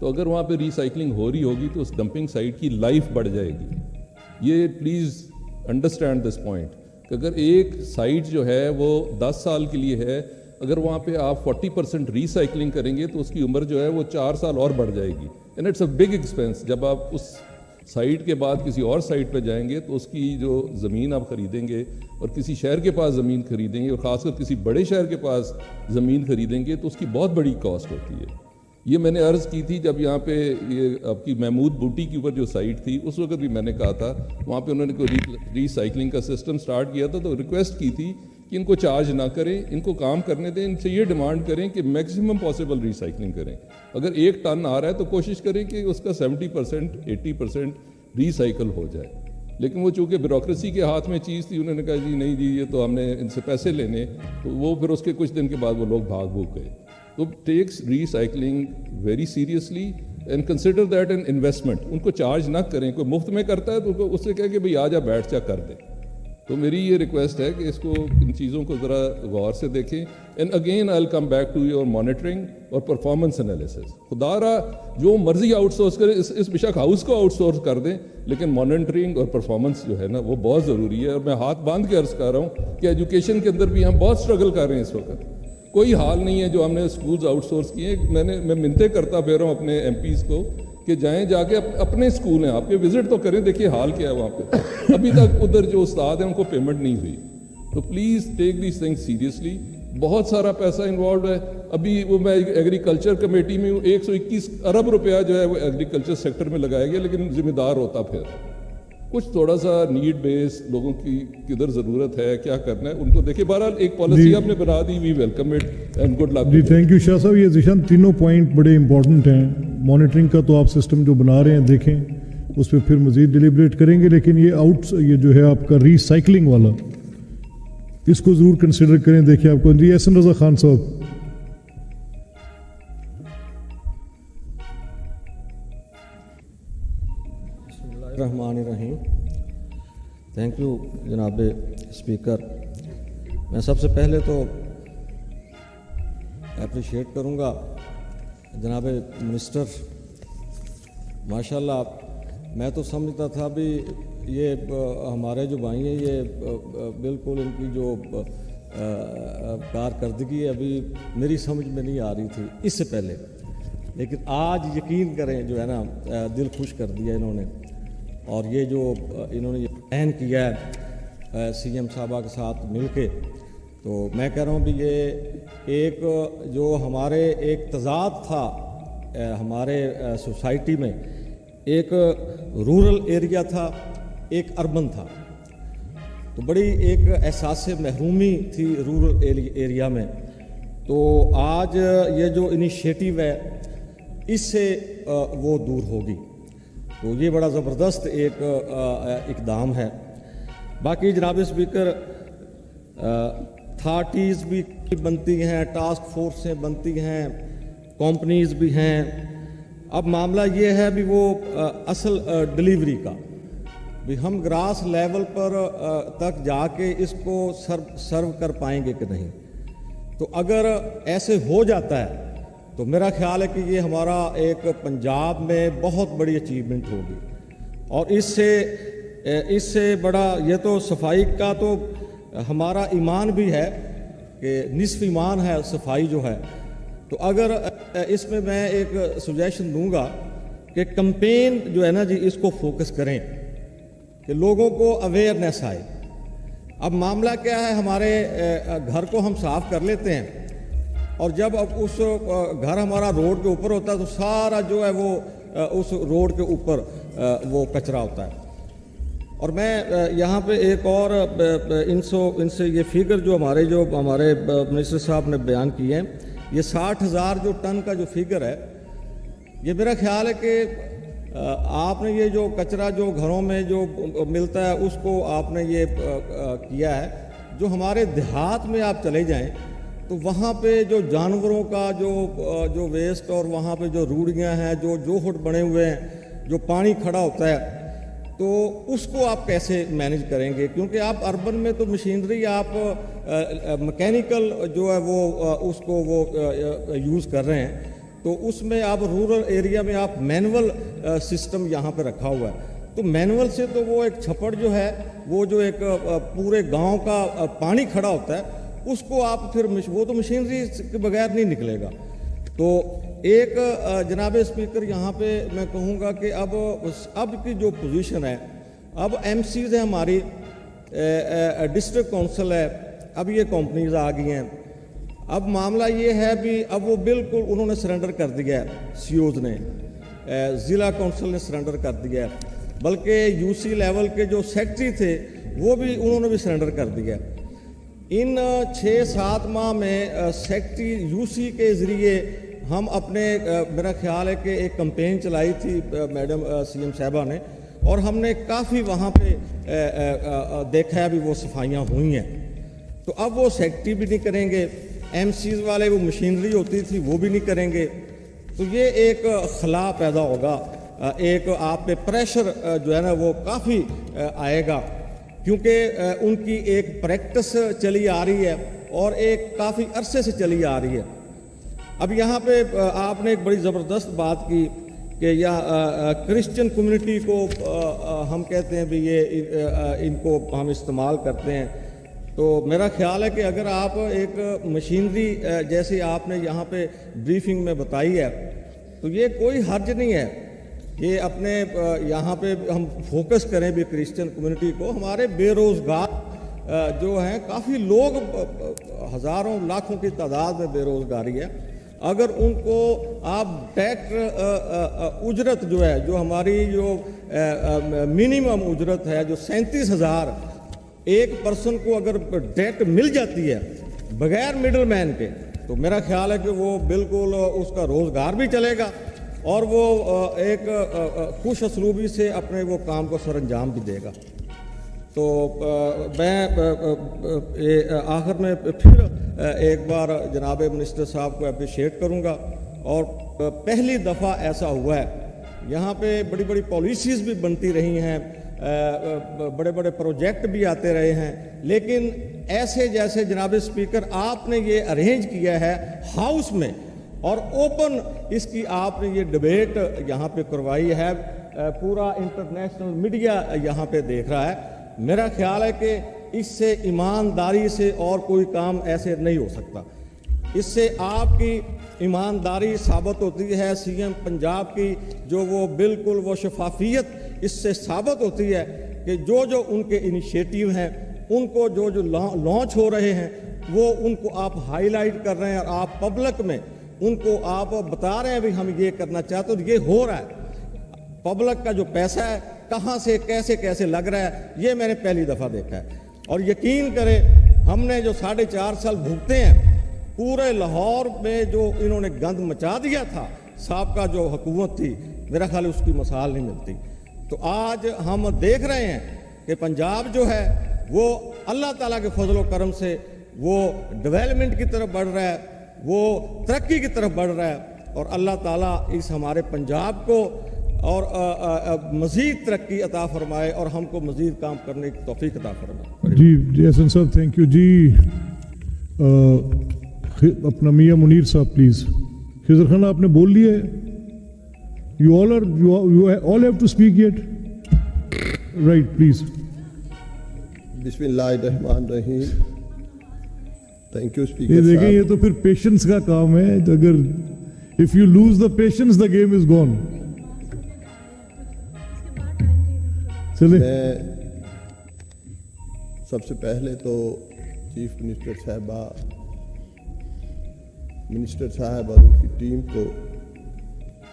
تو اگر وہاں پہ ریسائکلنگ ہو رہی ہوگی تو اس ڈمپنگ سائٹ کی لائف بڑھ جائے گی. یہ پلیز انڈرسٹینڈ دس پوائنٹ کہ اگر ایک سائٹ جو ہے وہ 10 سال کے لیے ہے, اگر وہاں پہ آپ 40% ریسائکلنگ کریں گے تو اس کی عمر جو ہے وہ 4 سال اور بڑھ جائے گی. And it's a big expense. جب آپ اس سائٹ کے بعد کسی اور سائٹ پہ جائیں گے تو اس کی جو زمین آپ خریدیں گے اور کسی شہر کے پاس زمین خریدیں گے اور خاص کر کسی بڑے شہر کے پاس زمین خریدیں گے تو اس کی بہت بڑی کاسٹ ہوتی ہے. یہ میں نے عرض کی تھی جب یہاں پہ یہ آپ کی محمود بوٹی کے اوپر جو سائٹ تھی اس وقت بھی میں نے کہا تھا, وہاں پہ انہوں نے کوئی ریسائکلنگ کا سسٹم سٹارٹ کیا تھا تو ریکویسٹ کی تھی کہ ان کو چارج نہ کریں, ان کو کام کرنے دیں, ان سے یہ ڈیمانڈ کریں کہ میکسیمم پاسبل ریسائکلنگ کریں. اگر 1 ٹن آ رہا ہے تو کوشش کریں کہ اس کا 70% 80% ریسائکل ہو جائے. لیکن وہ چونکہ بیوروکریسی کے ہاتھ میں چیز تھی, انہوں نے کہا جی نہیں جی یہ تو ہم نے ان سے پیسے لینے, تو وہ پھر اس کے کچھ دن کے بعد وہ لوگ بھاگ گئے. تو tax recycling very seriously and consider that an investment. ان کو چارج نہ کریں. کوئی مفت میں کرتا ہے تو اس سے کہہ کہ بھئی آ جا بیٹھ جا کر دے. تو میری یہ ریکویسٹ ہے کہ اس کو ان چیزوں کو ذرا غور سے دیکھیں. And again I will come back to your monitoring اور پرفارمنس انالیسس. خدا را جو مرضی آؤٹ سورس کرے, اس بشک ہاؤس کو آؤٹ سورس کر دیں, لیکن مانیٹرنگ اور پرفارمنس جو ہے نا وہ بہت ضروری ہے. اور میں ہاتھ باندھ کے عرض کر رہا ہوں کہ ایجوکیشن کے اندر بھی ہم بہت اسٹرگل کر رہے ہیں اس وقت. کوئی حال نہیں ہے جو ہم نے اسکولز آؤٹ سورس کیے. میں منتیں کرتا پھر رہا ہوں اپنے ایم پیز کو کہ جائیں جا کے اپنے اسکول ہیں آپ کے وزٹ تو کریں, دیکھیے حال کیا ہے وہاں پہ. ابھی تک ادھر جو استاد ہیں ان کو پیمنٹ نہیں ہوئی. تو please take these things seriously. بہت سارا پیسہ انوالوڈ ہے. ابھی وہ میں ایگریکلچر کمیٹی میں ہوں, 121 ارب روپیہ جو ہے وہ ایگریکلچر سیکٹر میں لگایا گیا, لیکن ذمہ دار ہوتا پھر کچھ تھوڑا سا نیڈ بیس لوگوں کی کدھر ضرورت ہے کیا کرنا ہے ان کو دیکھیں. بہرحال ایک پالیسی آپ نے بنا دی, we welcome it and good luck. جی تھینک یو شاہ صاحب. یہ ذیشان تینوں پوائنٹ بڑے امپورٹنٹ ہیں. مانیٹرنگ کا تو آپ سسٹم جو بنا رہے ہیں دیکھیں, اس پہ پھر مزید ڈیلیبریٹ کریں گے. لیکن یہ جو ہے آپ کا ریسائکلنگ والا, اس کو ضرور کنسیڈر کریں. دیکھیں آپ کو جی احسن رضا خان صاحب. الرحمن الرحیم. تھینک یو جناب اسپیکر. میں سب سے پہلے تو اپریشیٹ کروں گا جناب منسٹر. ماشاءاللہ میں تو سمجھتا تھا بھی یہ ہمارے جو بھائی ہیں یہ بالکل ان کی جو کارکردگی ہے ابھی میری سمجھ میں نہیں آ رہی تھی اس سے پہلے, لیکن آج یقین کریں جو ہے نا دل خوش کر دیا انہوں نے. اور یہ جو انہوں نے پلان کیا ہے سی ایم صاحبہ کے ساتھ مل کے, تو میں کہہ رہا ہوں بھی یہ ایک جو ہمارے ایک تضاد تھا ہمارے سوسائٹی میں, ایک رورل ایریا تھا ایک اربن تھا, تو بڑی ایک احساس محرومی تھی رورل ایریا میں. تو آج یہ جو انیشیٹو ہے اس سے وہ دور ہوگی. تو یہ بڑا زبردست ایک اقدام ہے. باقی جناب اسپیکر اتھارٹیز بھی بنتی ہیں, ٹاسک فورسیں بنتی ہیں, کمپنیز بھی ہیں. اب معاملہ یہ ہے بھی وہ اصل ڈیلیوری کا, بھی ہم گراس لیول پر تک جا کے اس کو سرو کر پائیں گے کہ نہیں. تو اگر ایسے ہو جاتا ہے تو میرا خیال ہے کہ یہ ہمارا ایک پنجاب میں بہت بڑی اچیومنٹ ہوگی. اور اس سے بڑا یہ تو صفائی کا تو ہمارا ایمان بھی ہے کہ نصف ایمان ہے صفائی جو ہے. تو اگر اس میں ایک سجیشن دوں گا کہ کمپین جو ہے نا جی اس کو فوکس کریں کہ لوگوں کو اویئرنیس آئے. اب معاملہ کیا ہے, ہمارے گھر کو ہم صاف کر لیتے ہیں اور جب اب اس گھر ہمارا روڈ کے اوپر ہوتا ہے تو سارا جو ہے وہ اس روڈ کے اوپر وہ کچرا ہوتا ہے. اور میں یہاں پہ ایک اور ان سے یہ فگر جو ہمارے منسٹر صاحب نے بیان کیے ہیں, یہ 60,000 جو ٹن کا جو فگر ہے, یہ میرا خیال ہے کہ آپ نے یہ جو کچرا جو گھروں میں جو ملتا ہے اس کو آپ نے یہ کیا ہے. جو ہمارے دیہات میں آپ چلے جائیں تو وہاں پہ جو جانوروں کا جو ویسٹ اور وہاں پہ جو روڑیاں ہیں جو جوہٹ بنے ہوئے ہیں, جو پانی کھڑا ہوتا ہے, تو اس کو آپ کیسے مینیج کریں گے؟ کیونکہ آپ اربن میں تو مشینری آپ مکینیکل جو ہے وہ اس کو وہ یوز کر رہے ہیں. تو اس میں آپ رورل ایریا میں آپ مینول سسٹم یہاں پہ رکھا ہوا ہے. تو مینول سے تو وہ ایک چھپڑ جو ہے وہ جو ایک پورے گاؤں کا پانی کھڑا ہوتا ہے اس کو آپ پھر وہ تو مشینری کے بغیر نہیں نکلے گا. تو ایک جناب اسپیکر یہاں پہ میں کہوں گا کہ اب کی جو پوزیشن ہے, اب ایم سیز ہے ہماری, ڈسٹرکٹ کونسل ہے, اب یہ کمپنیز آ گئی ہیں. اب معاملہ یہ ہے بھی اب وہ بالکل انہوں نے سرنڈر کر دیا ہے, سی اوز نے, ضلع کونسل نے سرنڈر کر دیا ہے, بلکہ یو سی لیول کے جو سیکٹری تھے وہ بھی انہوں نے بھی سرنڈر کر دیا. ان 6-7 ماہ میں سیکٹری یو سی کے ذریعے ہم اپنے میرا خیال ہے کہ ایک کمپین چلائی تھی میڈم سی ایم صاحبہ نے, اور ہم نے کافی وہاں پہ دیکھا ہے بھی وہ صفائیاں ہوئی ہیں. تو اب وہ سیکٹری بھی نہیں کریں گے, ایم سیز والے وہ مشینری ہوتی تھی وہ بھی نہیں کریں گے. تو یہ ایک خلا پیدا ہوگا, ایک آپ پہ پریشر جو ہے نا وہ کافی آئے گا, کیونکہ ان کی ایک پریکٹس چلی آ رہی ہے اور ایک کافی عرصے سے چلی آ رہی ہے. اب یہاں پہ آپ نے ایک بڑی زبردست بات کی کہ کرسچن کمیونٹی کو ہم کہتے ہیں بھی یہ ان کو ہم استعمال کرتے ہیں. تو میرا خیال ہے کہ اگر آپ ایک مشینری جیسے آپ نے یہاں پہ بریفنگ میں بتائی ہے تو یہ کوئی حرج نہیں ہے. یہ اپنے یہاں پہ ہم فوکس کریں بھی کرسچن کمیونٹی کو. ہمارے بے روزگار جو ہیں کافی لوگ, ہزاروں لاکھوں کی تعداد میں بے روزگاری ہے. اگر ان کو آپ ڈائریکٹ اجرت جو ہے, جو ہماری جو منیمم اجرت ہے جو 37,000 ایک پرسن کو اگر ڈائریکٹ مل جاتی ہے بغیر مڈل مین کے, تو میرا خیال ہے کہ وہ بالکل اس کا روزگار بھی چلے گا اور وہ ایک خوش اسلوبی سے اپنے وہ کام کو سر انجام بھی دے گا. تو میں آخر میں پھر ایک بار جناب منسٹر صاحب کو اپریشیٹ کروں گا. اور پہلی دفعہ ایسا ہوا ہے, یہاں پہ بڑی بڑی پالیسیز بھی بنتی رہی ہیں, بڑے بڑے پروجیکٹ بھی آتے رہے ہیں, لیکن ایسے جیسے جناب اسپیکر آپ نے یہ ارینج کیا ہے ہاؤس میں اور اوپن اس کی آپ نے یہ ڈبیٹ یہاں پہ کروائی ہے, پورا انٹرنیشنل میڈیا یہاں پہ دیکھ رہا ہے. میرا خیال ہے کہ اس سے ایمانداری سے اور کوئی کام ایسے نہیں ہو سکتا. اس سے آپ کی ایمانداری ثابت ہوتی ہے, سی ایم پنجاب کی جو وہ بالکل وہ شفافیت اس سے ثابت ہوتی ہے کہ جو ان کے انیشیٹیو ہیں, ان کو جو لانچ ہو رہے ہیں وہ ان کو آپ ہائی لائٹ کر رہے ہیں اور آپ پبلک میں ان کو آپ بتا رہے ہیں بھی ہم یہ کرنا چاہتے ہیں. یہ ہو رہا ہے, پبلک کا جو پیسہ ہے کہاں سے کیسے لگ رہا ہے یہ میں نے پہلی دفعہ دیکھا ہے. اور یقین کریں ہم نے جو 4.5 سال بھوگتے ہیں, پورے لاہور میں جو انہوں نے گند مچا دیا تھا سابقہ جو حکومت تھی, میرا خیال اس کی مثال نہیں ملتی. تو آج ہم دیکھ رہے ہیں کہ پنجاب جو ہے وہ اللہ تعالیٰ کے فضل و کرم سے وہ ڈیولپمنٹ کی طرف بڑھ رہا ہے, وہ ترقی کی طرف بڑھ رہا ہے, اور اللہ تعالیٰ اس ہمارے پنجاب کو اور مزید ترقی عطا فرمائے اور ہم کو مزید کام کرنے کی توفیق عطا فرمائے. جی حسن صاحب تھینک یو. جی اپنا میاں منیر صاحب پلیز. خضر خان آپ نے بول لیا ہے, you all have to speak at right please. بسم اللہ الرحمن الرحیم. Thank you speaker. یہ دیکھیں یہ تو پھر پیشنس کا کام ہے, اگر if you lose the patience the game is gone. میں سب سے پہلے تو چیف منسٹر صاحب اور ان کی ٹیم کو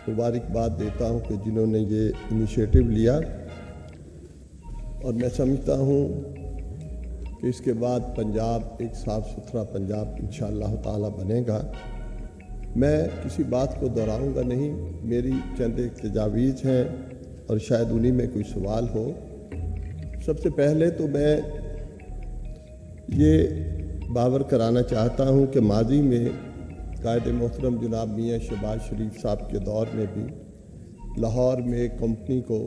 مبارکباد دیتا ہوں کہ جنہوں نے یہ انیشیٹو لیا, اور میں سمجھتا ہوں کہ اس کے بعد پنجاب ایک صاف ستھرا پنجاب انشاءاللہ تعالی بنے گا. میں کسی بات کو دہراؤں گا نہیں, میری چند ایک تجاویز ہیں اور شاید انہی میں کوئی سوال ہو. سب سے پہلے تو میں یہ باور کرانا چاہتا ہوں کہ ماضی میں قائد محترم جناب میاں شہباز شریف صاحب کے دور میں بھی لاہور میں ایک کمپنی کو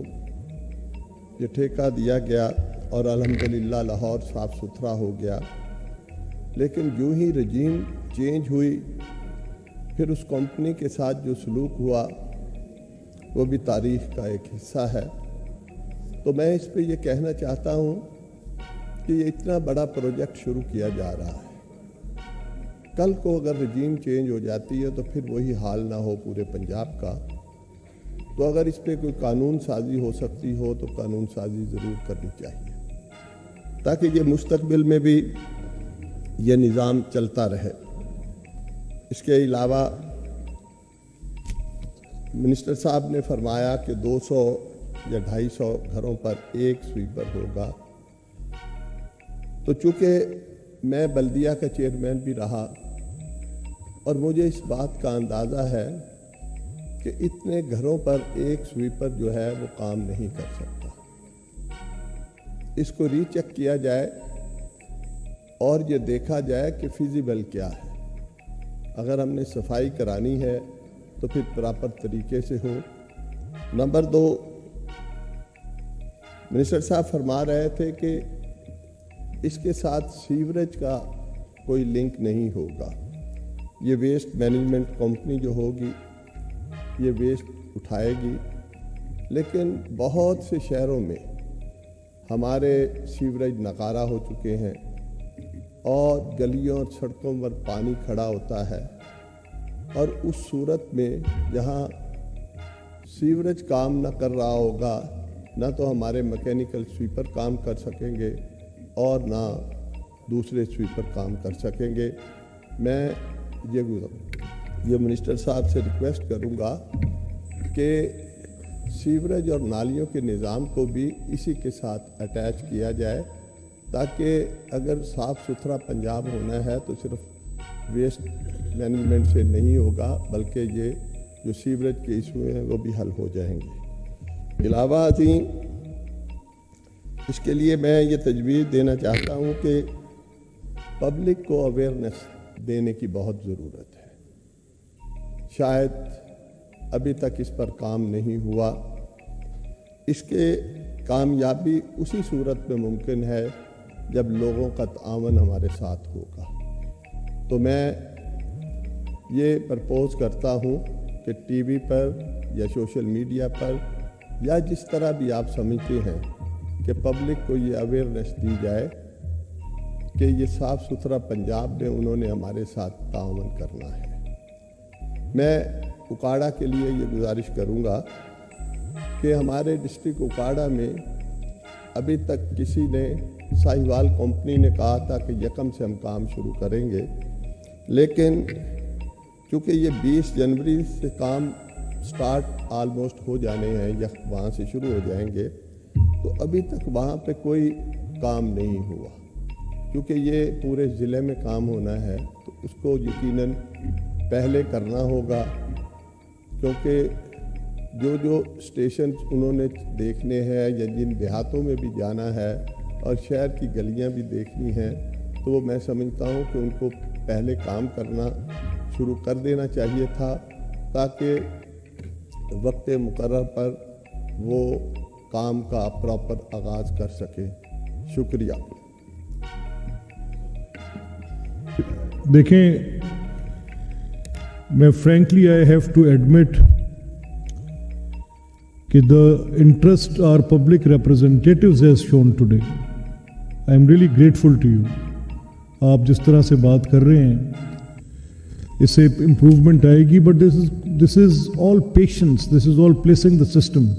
یہ ٹھیکہ دیا گیا اور الحمدللہ لاہور صاف ستھرا ہو گیا. لیکن جو ہی رجیم چینج ہوئی پھر اس کمپنی کے ساتھ جو سلوک ہوا وہ بھی تاریخ کا ایک حصہ ہے. تو میں اس پہ یہ کہنا چاہتا ہوں کہ یہ اتنا بڑا پروجیکٹ شروع کیا جا رہا ہے. کل کو اگر رجیم چینج ہو جاتی ہے تو پھر وہی حال نہ ہو پورے پنجاب کا. تو اگر اس پہ کوئی قانون سازی ہو سکتی ہو تو قانون سازی ضرور کرنی چاہیے تاکہ یہ مستقبل میں بھی یہ نظام چلتا رہے. اس کے علاوہ منسٹر صاحب نے فرمایا کہ 200 یا 250 گھروں پر ایک سویپر ہوگا. تو چونکہ میں بلدیہ کا چیئرمین بھی رہا اور مجھے اس بات کا اندازہ ہے کہ اتنے گھروں پر ایک سویپر جو ہے وہ کام نہیں کر سکتا. اس کو ری چیک کیا جائے اور یہ دیکھا جائے کہ فیزیبل کیا ہے. اگر ہم نے صفائی کرانی ہے تو پھر پراپر طریقے سے ہو. نمبر 2، منسٹر صاحب فرما رہے تھے کہ اس کے ساتھ سیوریج کا کوئی لنک نہیں ہوگا. یہ ویسٹ مینجمنٹ کمپنی جو ہوگی یہ ویسٹ اٹھائے گی، لیکن بہت سے شہروں میں ہمارے سیوریج ناکارہ ہو چکے ہیں اور گلیوں اور سڑکوں پر پانی کھڑا ہوتا ہے. اور اس صورت میں جہاں سیوریج کام نہ کر رہا ہوگا نہ تو ہمارے میکینیکل سویپر کام کر سکیں گے اور نہ دوسرے سویپر کام کر سکیں گے. میں یہ منسٹر صاحب سے ریکویسٹ کروں گا کہ سیوریج اور نالیوں کے نظام کو بھی اسی کے ساتھ اٹیچ کیا جائے تاکہ اگر صاف ستھرا پنجاب ہونا ہے تو صرف ویسٹ مینجمنٹ سے نہیں ہوگا بلکہ یہ جو سیوریج کے ایشو ہیں وہ بھی حل ہو جائیں گے. علاوہ ازیں اس کے لیے میں یہ تجویز دینا چاہتا ہوں کہ پبلک کو اویئرنیس دینے کی بہت ضرورت ہے. شاید ابھی تک اس پر کام نہیں ہوا. اس کے کامیابی اسی صورت میں ممکن ہے جب لوگوں کا تعاون ہمارے ساتھ ہوگا. تو میں یہ پرپوز کرتا ہوں کہ ٹی وی پر یا سوشل میڈیا پر یا جس طرح بھی آپ سمجھتے ہیں کہ پبلک کو یہ اویئرنیس دی جائے کہ یہ صاف ستھرا پنجاب میں انہوں نے ہمارے ساتھ تعاون کرنا ہے. میں اکاڑا کے لیے یہ گزارش کروں گا کہ ہمارے ڈسٹرکٹ اکاڑا میں ابھی تک کسی نے ساہیوال کمپنی نے کہا تھا کہ 1 سے ہم کام شروع کریں گے، لیکن چونکہ یہ 20 جنوری سے کام سٹارٹ آلموسٹ ہو جانے ہیں یا وہاں سے شروع ہو جائیں گے، تو ابھی تک وہاں پہ کوئی کام نہیں ہوا. کیونکہ یہ پورے ضلع میں کام ہونا ہے تو اس کو یقیناً پہلے کرنا ہوگا، کیونکہ جو اسٹیشن انہوں نے دیکھنے ہیں یا جن دیہاتوں میں بھی جانا ہے اور شہر کی گلیاں بھی دیکھنی ہیں تو وہ میں سمجھتا ہوں کہ ان کو پہلے کام کرنا شروع کر دینا چاہیے تھا تاکہ وقت مقرر پر وہ کام کا پراپر آغاز کر سکے. شکریہ. دیکھیں، میں frankly I have to admit کہ the interest our public representatives has shown today. I am really grateful to you. آپ جس طرح سے بات کر رہے ہیں اس سے امپروومنٹ آئے گی، but this is all patience, this is all placing the system.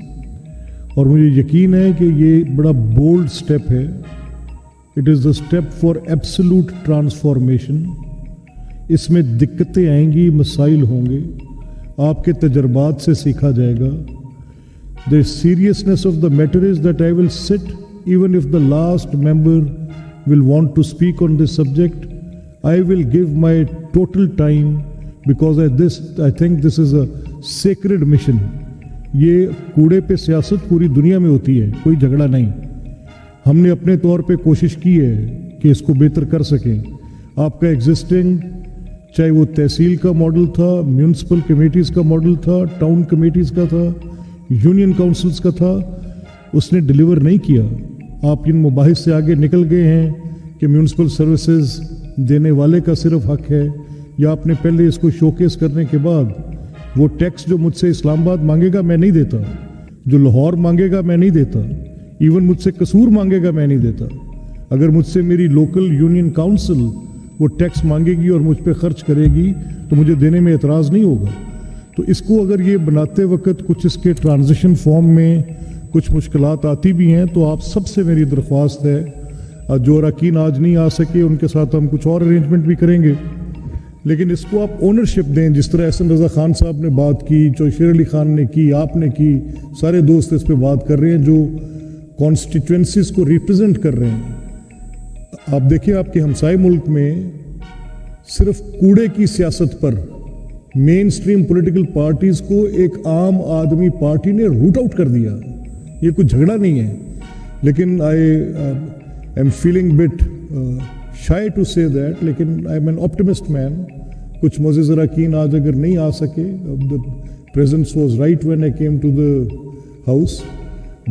اور مجھے یقین ہے کہ یہ بڑا بولڈ سٹیپ ہے. It is the step for absolute transformation. اس میں دقتیں آئیں گی، مسائل ہوں گے، آپ کے تجربات سے سیکھا جائے گا. The seriousness of the matter is that I will sit, even if the last member will want to speak on this subject, I will give my total time because I think this is a sacred mission. یہ کوڑے پہ سیاست پوری دنیا میں ہوتی ہے، کوئی جھگڑا نہیں. ہم نے اپنے طور پہ کوشش کی ہے کہ اس کو بہتر کر سکیں. آپ کا ایگزسٹنگ چاہے وہ تحصیل کا ماڈل تھا، میونسپل کمیٹیز کا ماڈل تھا، ٹاؤن کمیٹیز کا تھا، یونین کاؤنسلز کا تھا، اس نے ڈیلیور نہیں کیا. آپ ان مباحث سے آگے نکل گئے ہیں کہ میونسپل سروسز دینے والے کا صرف حق ہے، یا آپ نے پہلے اس کو شوکیس کرنے کے بعد وہ ٹیکس جو مجھ سے اسلام آباد مانگے گا میں نہیں دیتا, جو لاہور مانگے گا میں نہیں دیتا, ایون مجھ سے قصور مانگے گا میں نہیں دیتا. اگر مجھ سے میری لوکل یونین کاؤنسل وہ ٹیکس مانگے گی اور مجھ پہ خرچ کرے گی تو مجھے دینے میں اعتراض نہیں ہوگا. تو اس کو اگر یہ بناتے وقت کچھ اس کے ٹرانزیشن فارم میں کچھ مشکلات آتی بھی ہیں تو آپ سب سے میری درخواست ہے, جو اراکین آج نہیں آ سکے ان کے ساتھ ہم کچھ اور ارینجمنٹ بھی کریں گے, لیکن اس کو آپ اونرشپ دیں. جس طرح احسن رضا خان صاحب نے بات کی, شیر علی خان نے کی, آپ نے کی, سارے دوست اس پہ بات کر رہے ہیں جو کانسٹیٹوئنسیز کو ریپرزینٹ کر رہے ہیں. آپ دیکھیں آپ کے ہمسائے ملک میں صرف کوڑے کی سیاست پر مین سٹریم پولیٹیکل پارٹیز کو ایک عام آدمی پارٹی نے روٹ آؤٹ کر دیا. یہ کوئی جھگڑا نہیں ہے, لیکن I am feeling but shy to say that, لیکن I am an optimist man. کچھ معزز اراکین آج اگر نہیں آ سکے, presence was right when I came to the house,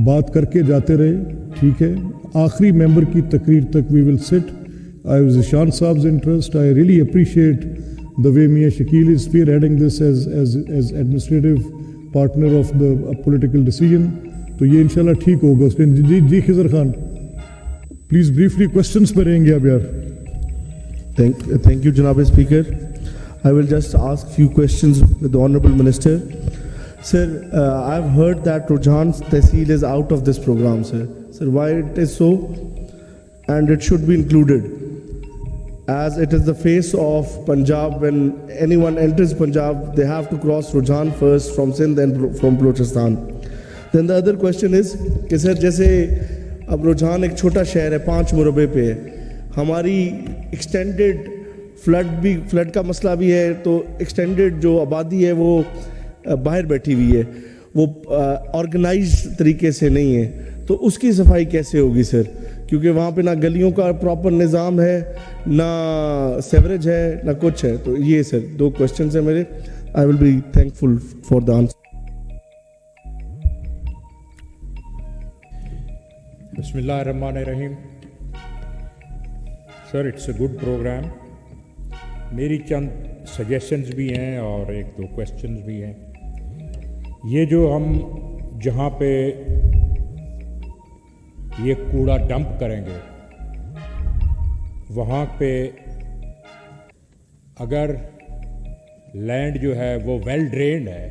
بات کر کے جاتے رہے, ٹھیک ہے. آخری ممبر کی تقریر تک we will sit. I was Zeeshan صاحب's interest. I really appreciate the way Mia Shakil is spearheading this as administrative partner of the political decision. تو یہ انشاءاللہ ٹھیک ہوگا. اس کے جی خضر خان پلیز بریفلی کوشچنس پہ رہیں گے آپ یار. Thank you Janab Speaker. I will just ask few questions with the Honorable Minister. Sir, I've heard that Rujhan Tehsil is out of this program, sir. Sir, why it is so? And it should be included, as it is the face of Punjab. When anyone enters Punjab, they have to cross Rujhan first from Sindh and from Balochistan. Then the other question is کہ سر جیسے اب رجحان ایک چھوٹا شہر ہے 5 مربع پہ ہے, ہماری ایکسٹینڈڈ فلڈ کا مسئلہ بھی ہے, تو ایکسٹینڈڈ جو آبادی ہے وہ باہر بیٹھی ہوئی ہے, وہ آرگنائز طریقے سے نہیں ہے, تو اس کی صفائی کیسے ہوگی سر؟ کیونکہ وہاں پہ نہ گلیوں کا پراپر نظام ہے, نہ سیوریج ہے, نہ کچھ ہے. تو یہ سر 2 کوشچنز ہیں میرے. I will be thankful for the answer. بسم اللہ الرحمن الرحیم. Sir it's a good programme. میری چند سجیشنز بھی ہیں اور 1-2 کویسچنز بھی ہیں. یہ جو ہم جہاں پہ یہ کوڑا ڈمپ کریں گے وہاں پہ اگر لینڈ جو ہے وہ ویل ڈرینڈ ہے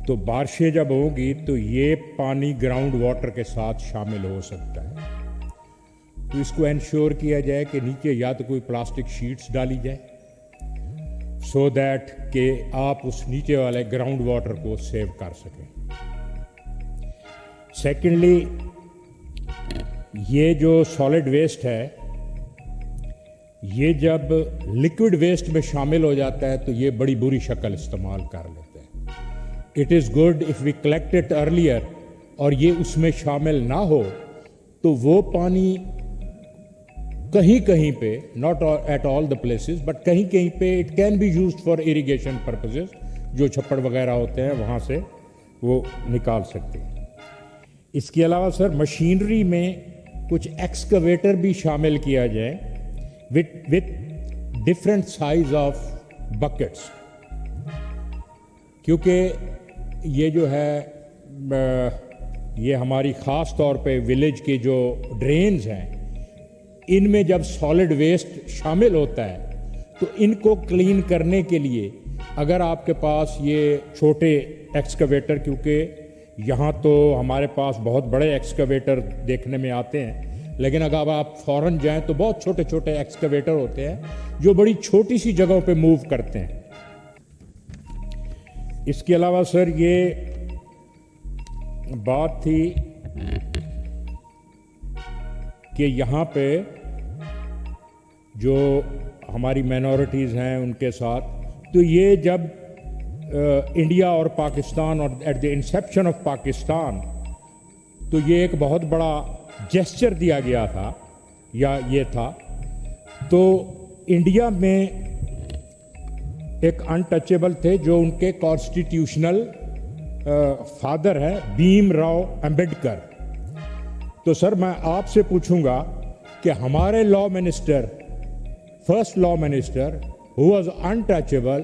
تو بارشیں جب ہوں گی تو یہ پانی گراؤنڈ واٹر کے ساتھ شامل ہو سکتا ہے. تو اس کو انشور کیا جائے کہ نیچے یا تو کوئی پلاسٹک شیٹس ڈالی جائے سو دیٹ کہ آپ اس نیچے والے گراؤنڈ واٹر کو سیو کر سکیں. سیکنڈلی, یہ جو سالڈ ویسٹ ہے یہ جب لکوڈ ویسٹ میں شامل ہو جاتا ہے تو یہ بڑی بری شکل استعمال کر لیتے ہیں. It is good if we collect it earlier, اور یہ اس میں شامل نہ ہو تو وہ پانی کہیں کہیں پہ, not at all the places but کہیں کہیں پہ it can be used for irrigation purposes, جو چھپڑ وغیرہ ہوتے ہیں وہاں سے وہ نکال سکتے ہیں. اس کے علاوہ سر مشینری میں کچھ ایکسکویٹر بھی شامل کیا جائے with different size of buckets, کیونکہ یہ جو ہے یہ ہماری خاص طور پہ ولیج کے جو ڈرینز ہیں ان میں جب سالڈ ویسٹ شامل ہوتا ہے تو ان کو کلین کرنے کے لیے اگر آپ کے پاس یہ چھوٹے ایکسکویٹر, کیونکہ یہاں تو ہمارے پاس بہت بڑے ایکسکویٹر دیکھنے میں آتے ہیں, لیکن اگر آپ فورن جائیں تو بہت چھوٹے چھوٹے ایکسکویٹر ہوتے ہیں جو بڑی چھوٹی سی جگہوں پہ موو کرتے ہیں. اس کے علاوہ سر یہ بات تھی کہ یہاں پہ جو ہماری مائنورٹیز ہیں ان کے ساتھ, تو یہ جب انڈیا اور پاکستان اور at the inception of Pakistan تو یہ ایک بہت بڑا جیسچر دیا گیا تھا یا یہ تھا. تو انڈیا میں ایک انٹچیبل تھے جو ان کے کانسٹیٹیوشنل فادر ہیں بھیم راؤ امبیڈکر. تو سر میں آپ سے پوچھوں گا کہ ہمارے law minister, first law minister who was untouchable,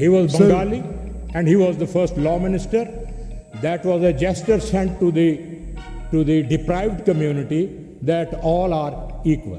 He was Bengali and he was the first law minister. That was a gesture sent to the deprived community that all are equal.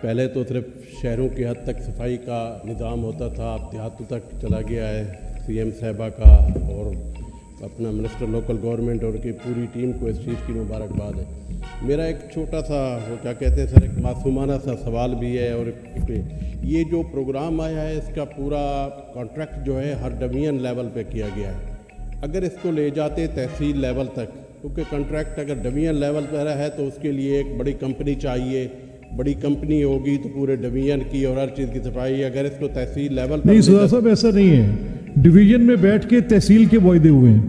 پہلے تو صرف شہروں کی حد تک صفائی کا نظام ہوتا تھا، اب دیہاتوں تک چلا گیا ہے. سی ایم صاحبہ کا اور اپنا منسٹر لوکل گورنمنٹ اور کی پوری ٹیم کو اس چیز کی مبارکباد ہے. میرا ایک چھوٹا سا وہ کیا کہتے ہیں سر، ایک معصومانہ سا سوال بھی ہے. اور یہ جو پروگرام آیا ہے اس کا پورا کانٹریکٹ جو ہے ہر ڈویژن لیول پہ کیا گیا ہے. اگر اس کو لے جاتے تحصیل لیول تک، کیونکہ کانٹریکٹ اگر ڈویژن لیول پہ ہے تو اس کے لیے ایک بڑی کمپنی چاہیے، بڑی کمپنی ہوگی تو پورے ڈویژن کی اور ہر چیز کی صفائی. اگر اس کو تحصیل لیول پر نہیں سردار صاحب ایسا نہیں ہے، ڈویژن میں بیٹھ کے تحصیل کے معاہدے ہوئے ہیں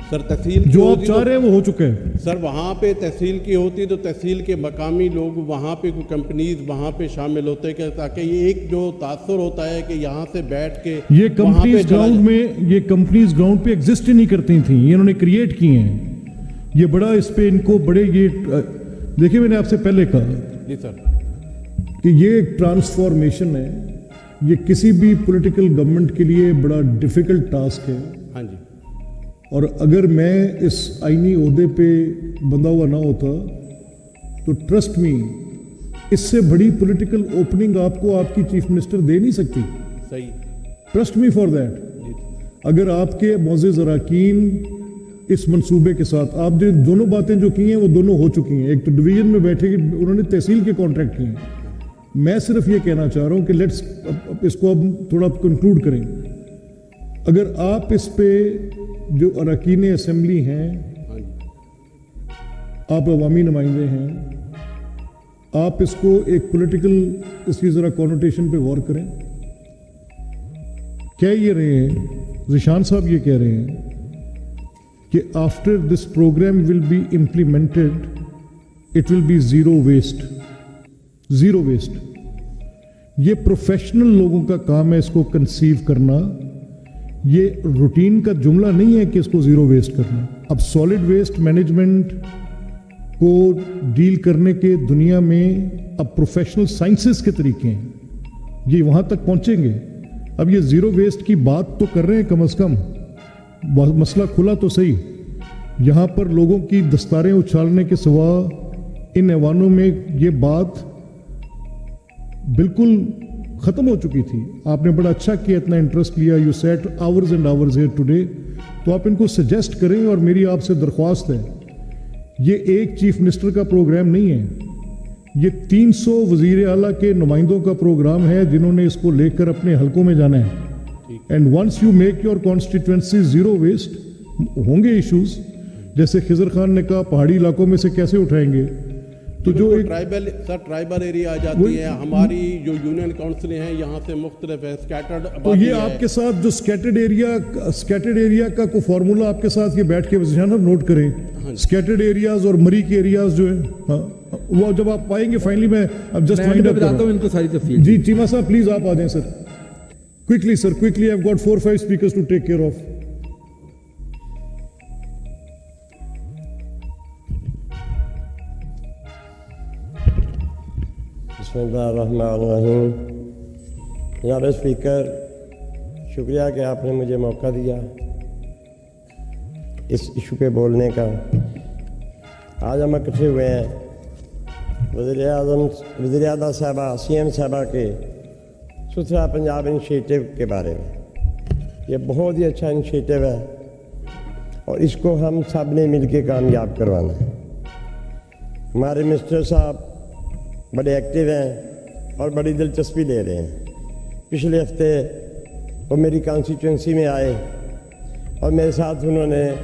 سر. تحصیل جو آپ چاہ رہے ہیں وہ ہو چکا ہے سر. وہاں پہ تحصیل کی ہوتی تو تحصیل کے مقامی لوگ وہاں پہ کوئی کمپنیز وہاں پہ شامل ہوتے کہ تاکہ یہ ایک جو تاثر ہوتا ہے کہ یہاں سے بیٹھ کے یہ کمپنیز گراؤنڈ پہ ایگزسٹ ہی نہیں کرتی تھیں، یہ انہوں نے کریٹ کی ہیں. یہ بڑا اس پہ ان کو بڑے یہ دیکھیں میں نے آپ سے پہلے کہا جی سر کہ یہ ایک ٹرانسفارمیشن ہے. یہ کسی بھی پولیٹیکل گورنمنٹ کے لیے بڑا ڈیفیکلٹ ٹاسک ہے. ہاں جی. اور اگر میں اس آئینی عہدے پہ بندھا ہوا نہ ہوتا تو ٹرسٹ می اس سے بڑی پولیٹیکل اوپننگ آپ کو آپ کی چیف منسٹر دے نہیں سکتی. صحیح. Trust me for that. اگر آپ کے معزز اراکین اس منصوبے کے ساتھ آپ جو دونوں باتیں جو کی ہیں وہ دونوں ہو چکی ہیں. ایک تو ڈویژن میں بیٹھے انہوں نے تحصیل کے کانٹریکٹ کیے ہیں. میں صرف یہ کہنا چاہ رہا ہوں کہ لیٹس اس کو اب تھوڑا کنکلوڈ کریں. اگر آپ اس پہ جو اراکین اسمبلی ہیں، آپ عوامی نمائندے ہیں، آپ اس کو ایک پولیٹیکل اس کی ذرا کونوٹیشن پہ غور کریں. کہہ یہ رہے ہیں ذیشان صاحب، یہ کہہ رہے ہیں کہ after this program will be implemented it will be zero waste. Zero waste یہ پروفیشنل لوگوں کا کام ہے اس کو کنسیو کرنا. یہ روٹین کا جملہ نہیں ہے کہ اس کو زیرو ویسٹ کرنا. اب سالڈ ویسٹ مینجمنٹ کو ڈیل کرنے کے دنیا میں اب پروفیشنل سائنسز کے طریقے ہیں، یہ وہاں تک پہنچیں گے. اب یہ زیرو ویسٹ کی بات تو کر رہے ہیں کم از کم، مسئلہ کھلا تو صحیح. یہاں پر لوگوں کی دستاریں اچھالنے کے سوا ان ایوانوں میں یہ بات بالکل ختم ہو چکی تھی. آپ نے بڑا اچھا کیا، اتنا انٹرسٹ لیا. You sat hours and hours here today. تو آپ ان کو سجیسٹ کریں. اور میری آپ سے درخواست ہے، یہ ایک چیف منسٹر کا پروگرام نہیں ہے، یہ 300 وزیر اعلیٰ کے نمائندوں کا پروگرام ہے جنہوں نے اس کو لے کر اپنے حلقوں میں جانا ہے. And once you make your constituency zero waste, ہوں گے ایشوز جیسے خضر خان نے کہا پہاڑی علاقوں میں سے کیسے اٹھائیں گے. تو جو ٹرائبل ایریا آ جاتی ہے. ہماری جو یونین کاؤنسلیں ہیں یہاں سے مختلف ہے، اسکیٹرڈ. تو یہ آپ کے ساتھ جو اسکیٹرڈ ایریا کا کوئی فارمولا آپ کے ساتھ یہ بیٹھ کے نوٹ کریں. اسکیٹرڈ ایریاز اور مری کے ایریاز جو ہیں وہ جب آپ پائیں گے فائنلی. میں اب جسٹ فائنڈ آؤٹ کرتا ہوں ان کو ساری تفصیل. جی چیما صاحب پلیز آپ آ جائیں sir. Quickly sir, quickly. I have got 4-5 speakers to take care of. بسم اللہ الرحمن الرحیم. جناب اسپیکر، شکریہ کہ آپ نے مجھے موقع دیا اس ایشو پہ بولنے کا. آج ہم اکٹھے ہوئے ہیں وزیر اعلیٰ صاحبہ سی ایم صاحبہ کے ستھرا پنجاب انیشیٹو کے بارے میں. یہ بہت ہی اچھا انیشیٹو ہے اور اس کو ہم سب نے مل کے کامیاب کروانا ہے. ہمارے منسٹر صاحب بڑے ایکٹیو ہیں اور بڑی دلچسپی لے رہے ہیں. پچھلے ہفتے وہ میری کانسٹیٹوئنسی میں آئے اور میرے ساتھ انہوں نے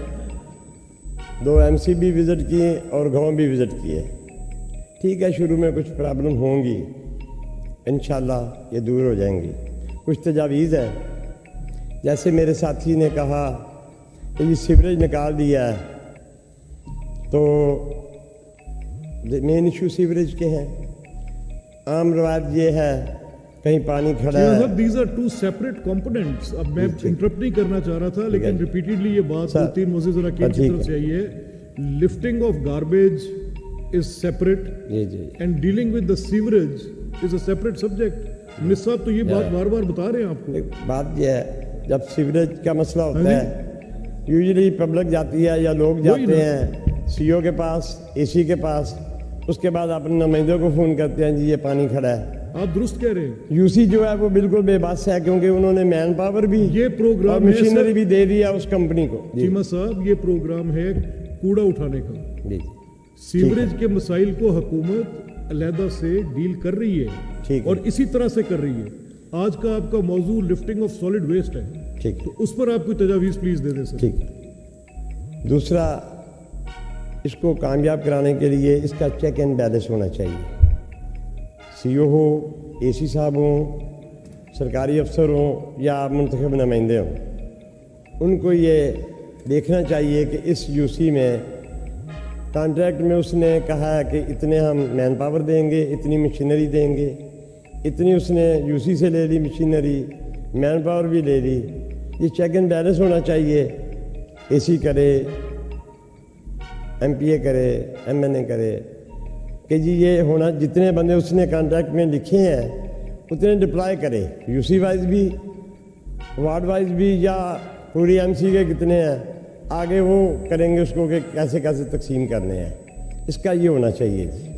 2 MC بھی وزٹ کیے اور گاؤں بھی وزٹ کیے. ٹھیک ہے، شروع میں کچھ پرابلم ہوں گی، انشاءاللہ یہ دور ہو جائیں گی. کچھ تجاویز ہے، جیسے میرے ساتھی نے کہا کہ یہ سیوریج نکال دیا ہے، تو مین ایشو سیوریج کے ہیں. عام روایت یہ ہے کہیں پانی کھڑا ہے. These are 2 separate components. اب میں انٹرپٹ نہیں کرنا چاہ رہا تھا لیکن ریپیٹڈلی یہ بات 2-3 معزز اراکین کی طرف سے آئی ہے. Lifting of garbage is separate and dealing with the sewerage is a separate subject. Minister صاحب تو یہ بات بار بار بتا رہے ہیں آپ کو. بات یہ ہے، جب سیوریج کا مسئلہ ہوتا ہے یوزلی پبلک جاتی ہے یا لوگ جاتے ہیں CO کے پاس، AC کے پاس، اس کے بعد اپنے نمائندوں کو فون کرتے ہیں جی یہ پانی کھڑا ہے. آپ درست کہہ رہے ہیں. یو سی جو ہے وہ بالکل بے بس ہے کیونکہ انہوں نے مین پاور بھی یہ پروگرام اور مشینری بھی دے دیا اس کمپنی کو. چیمہ صاحب یہ پروگرام ہے کوڑا اٹھانے کا. جی سیوریج کے مسائل کو حکومت علیحدہ سے ڈیل کر رہی ہے اور اسی طرح سے کر رہی ہے. آج کا آپ کا موضوع لفٹنگ آف سالڈ ویسٹ ہے. ٹھیک تو اس پر آپ کوئی تجاویز پلیز دے دیں سر. ٹھیک. دوسرا اس کو کامیاب کرانے کے لیے اس کا چیک اینڈ بیلنس ہونا چاہیے. سی او ہو, اے سی صاحب ہوں, سرکاری افسر ہوں یا منتخب نمائندے ہوں, ان کو یہ دیکھنا چاہیے کہ اس یو سی میں کانٹریکٹ میں اس نے کہا ہے کہ اتنے ہم مین پاور دیں گے, اتنی مشینری دیں گے, اتنی اس نے یو سی سے لے لی مشینری, مین پاور بھی لے لی. یہ چیک اینڈ بیلنس ہونا چاہیے. اے سی کرے, ایم پی اے کرے, ایم این اے کرے کہ جی یہ ہونا, جتنے بندے اس نے کانٹریکٹ میں لکھے ہیں اتنے ڈپلائی کرے, یو سی وائز بھی, وارڈ وائز بھی, یا پوری ایم سی کے کتنے ہیں آگے وہ کریں گے اس کو کہ کیسے کیسے تقسیم کرنے ہیں. اس کا یہ ہونا چاہیے جی.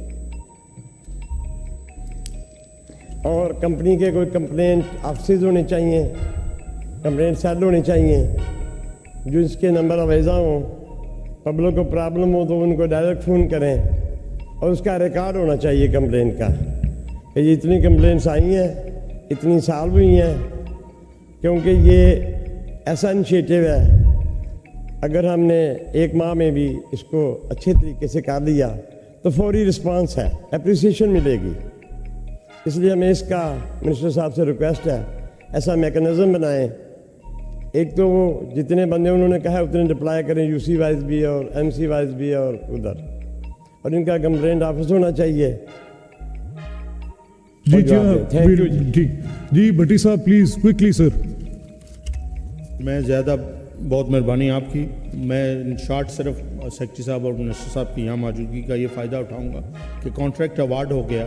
اور کمپنی کے کوئی کمپلینٹ آفسز ہونے چاہیے, کمپلینٹ سیل ہونے چاہیے جو اس کے نمبر اویزہ ہوں. پبلک کو پرابلم ہو تو ان کو ڈائریکٹ فون کریں اور اس کا ریکارڈ ہونا چاہیے کمپلینٹ کا کہ یہ اتنی کمپلینٹس آئی ہیں, اتنی سالو ہوئی ہیں. کیونکہ یہ ایسا انیشیٹو ہے, اگر ہم نے ایک ماہ میں بھی اس کو اچھے طریقے سے کر لیا تو فوری رسپانس ہے, اپریسیشن ملے گی. اس لیے ہمیں اس کا منسٹر صاحب سے ریکویسٹ ہے ایسا میکنزم بنائیں. ایک تو وہ جتنے بندے انہوں نے کہا ہے اتنے ڈپلائی کریں, یو سی وائز بھی اور ایم سی وائز بھی اور ادھر, اور ان کا کمپلینٹ آفس ہونا چاہیے. جی جی جی بھٹی صاحب پلیز کوئکلی سر. میں زیادہ بہت مہربانی آپ کی. میں ان شارٹ صرف سیکرٹری صاحب اور منسٹر صاحب کی یہاں موجودگی کا یہ فائدہ اٹھاؤں گا کہ کانٹریکٹ اوارڈ ہو گیا,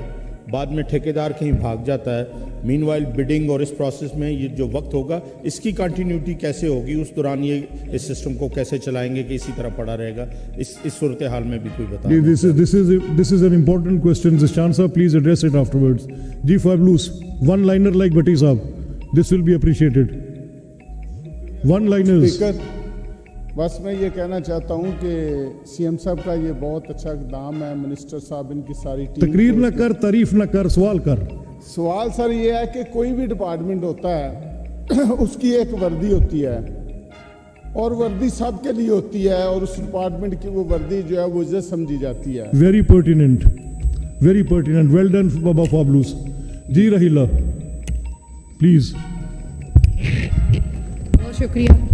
بعد میں ٹھیکیدار کہیں بھاگ جاتا ہے. مین وائل بڈنگ اور اس پروسیس میں یہ جو وقت ہوگا اس کی کنٹینیوٹی کیسے ہوگی, اس دوران یہ اس سسٹم کو کیسے چلائیں گے کہ اسی طرح پڑا رہے گا, اس صورتحال میں بھی کوئی بتا. This is an important question. Zishan sir, please address it afterwards. G Fabulous, one liner like Bhatti sahab, this will be appreciated. One liners. بس میں یہ کہنا چاہتا ہوں کہ سی ایم صاحب کا یہ بہت اچھا اقدام ہے. منسٹر صاحب ان کی ساری ٹیم, تقریر نہ کر, تعریف نہ کر, سوال کر. سوال سر یہ ہے کہ کوئی بھی ڈپارٹمنٹ ہوتا ہے اس کی ایک وردی ہوتی ہے اور وردی سب کے لیے ہوتی ہے, اور اس ڈپارٹمنٹ کی وہ وردی جو ہے وہ عزت سمجھی جاتی ہے. Very pertinent, very pertinent. Well done بابا فابلوس. جی رحیلہ پلیز. بہت شکریہ.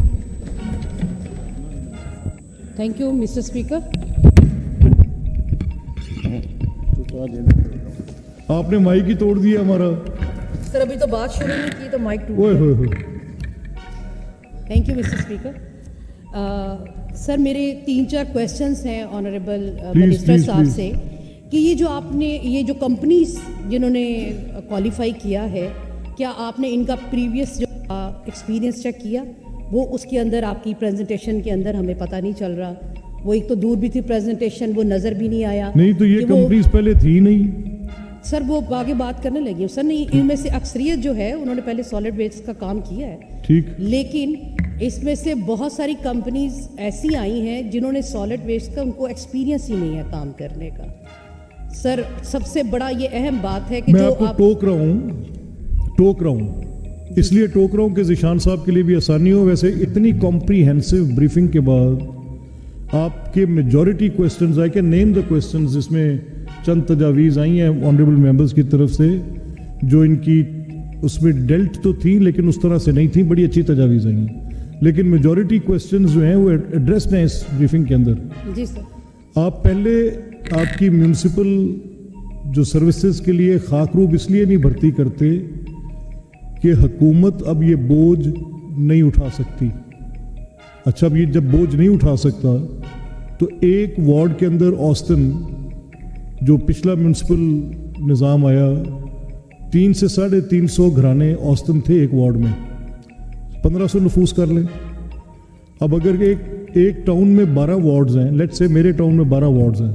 Thank you mister speaker. آپ نے مائک ہی توڑ دیا ہمارا. سر ابھی تو بات شروع نہیں کی تو مائک ٹوٹ گیا. Thank you mister speaker. Sir میرے 3-4 کویشچنس ہیں آنریبل منسٹر صاحب سے کہ یہ جو آپ نے یہ جو کمپنیز جنہوں نے کوالیفائی کیا ہے, کیا آپ نے ان کا پریویس جو ایکسپیرینس چیک کیا؟ وہ اس کے اندر آپ کی پریزنٹیشن کے اندر ہمیں پتہ نہیں چل رہا. وہ ایک تو دور بھی تھی پریزنٹیشن, وہ نظر بھی نہیں آیا. نہیں تو یہ کمپنیز پہلے تھی نہیں سر, وہ آگے بات کرنے لگی سر. نہیں, ان میں سے اکثریت جو ہے انہوں نے پہلے سالڈ ویسٹ کا کام کیا ہے, ٹھیک, لیکن اس میں سے بہت ساری کمپنیز ایسی آئی ہیں جنہوں نے سالڈ ویسٹ کا ان کو ایکسپیرینس ہی نہیں ہے کام کرنے کا. سر سب سے بڑا یہ اہم بات ہے کہ میں جو آپ کو ٹوک رہا ہوں اس لیے ٹوک رہا ہوں کہ ذیشان صاحب کے لیے بھی آسانی ہو. ویسے اتنی کمپریہنسو بریفنگ کے بعد آپ کے majority questions, I can name the questions, جس میں چند تجاویز آئی ہیں آنریبل ممبرز کی طرف سے جو ان کی اس میں ڈیلٹ تو تھیں لیکن اس طرح سے نہیں تھیں, بڑی اچھی تجاویز آئی ہیں, لیکن میجورٹی کویسچنز جو ہیں وہ ایڈریسڈ ہیں اس بریفنگ کے اندر. جی سر. آپ پہلے آپ کی میونسپل جو سروسز کے لیے خاکروب اس لیے نہیں بھرتی کرتے کہ حکومت اب یہ بوجھ نہیں اٹھا سکتی. اچھا, اب یہ جب بوجھ نہیں اٹھا سکتا تو ایک وارڈ کے اندر آسٹن جو پچھلا میونسپل نظام آیا 300 سے 350 گھرانے آسٹن تھے ایک وارڈ میں, 1500 نفوس کر لیں. اب اگر ایک ٹاؤن میں 12 وارڈز ہیں, لیٹ سے میرے ٹاؤن میں 12 وارڈز ہیں,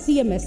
CMS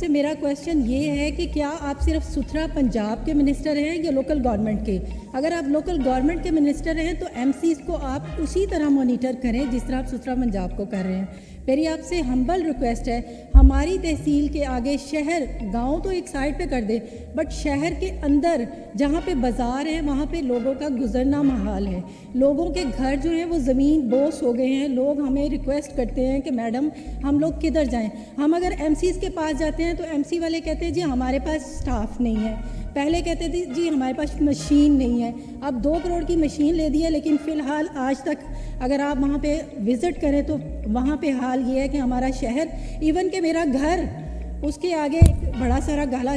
سے میرا کویشچن یہ ہے کہ کیا آپ صرف ستھرا پنجاب کے منسٹر ہیں یا لوکل گورنمنٹ کے؟ اگر آپ لوکل گورنمنٹ کے منسٹر ہیں تو ایم سیز کو آپ اسی طرح مانیٹر کریں جس طرح آپ ستھرا پنجاب کو کر رہے ہیں. میری آپ سے ہمبل ریکویسٹ ہے، ہماری تحصیل کے آگے شہر، گاؤں تو ایک سائڈ پہ کر دے، بٹ شہر کے اندر جہاں پہ بازار ہے وہاں پہ لوگوں کا گزرنا محال ہے. لوگوں کے گھر جو ہیں وہ زمین بوس ہو گئے ہیں. لوگ ہمیں ریکویسٹ کرتے ہیں کہ میڈم ہم لوگ کدھر جائیں. ہم اگر ایم سیز کے پاس جاتے ہیں تو ایم سی والے کہتے ہیں جی ہمارے پاس سٹاف نہیں ہے. پہلے کہتے تھے جی ہمارے پاس مشین نہیں ہے. اب 2 کروڑ کی مشین لے دی ہے، لیکن فی الحال آج تک اگر آپ وہاں پہ وزٹ کریں تو وہاں پہ حال یہ ہے کہ ہمارا شہر، ایون کہ میرا گھر، اس کے آگے ایک بڑا سارا گالا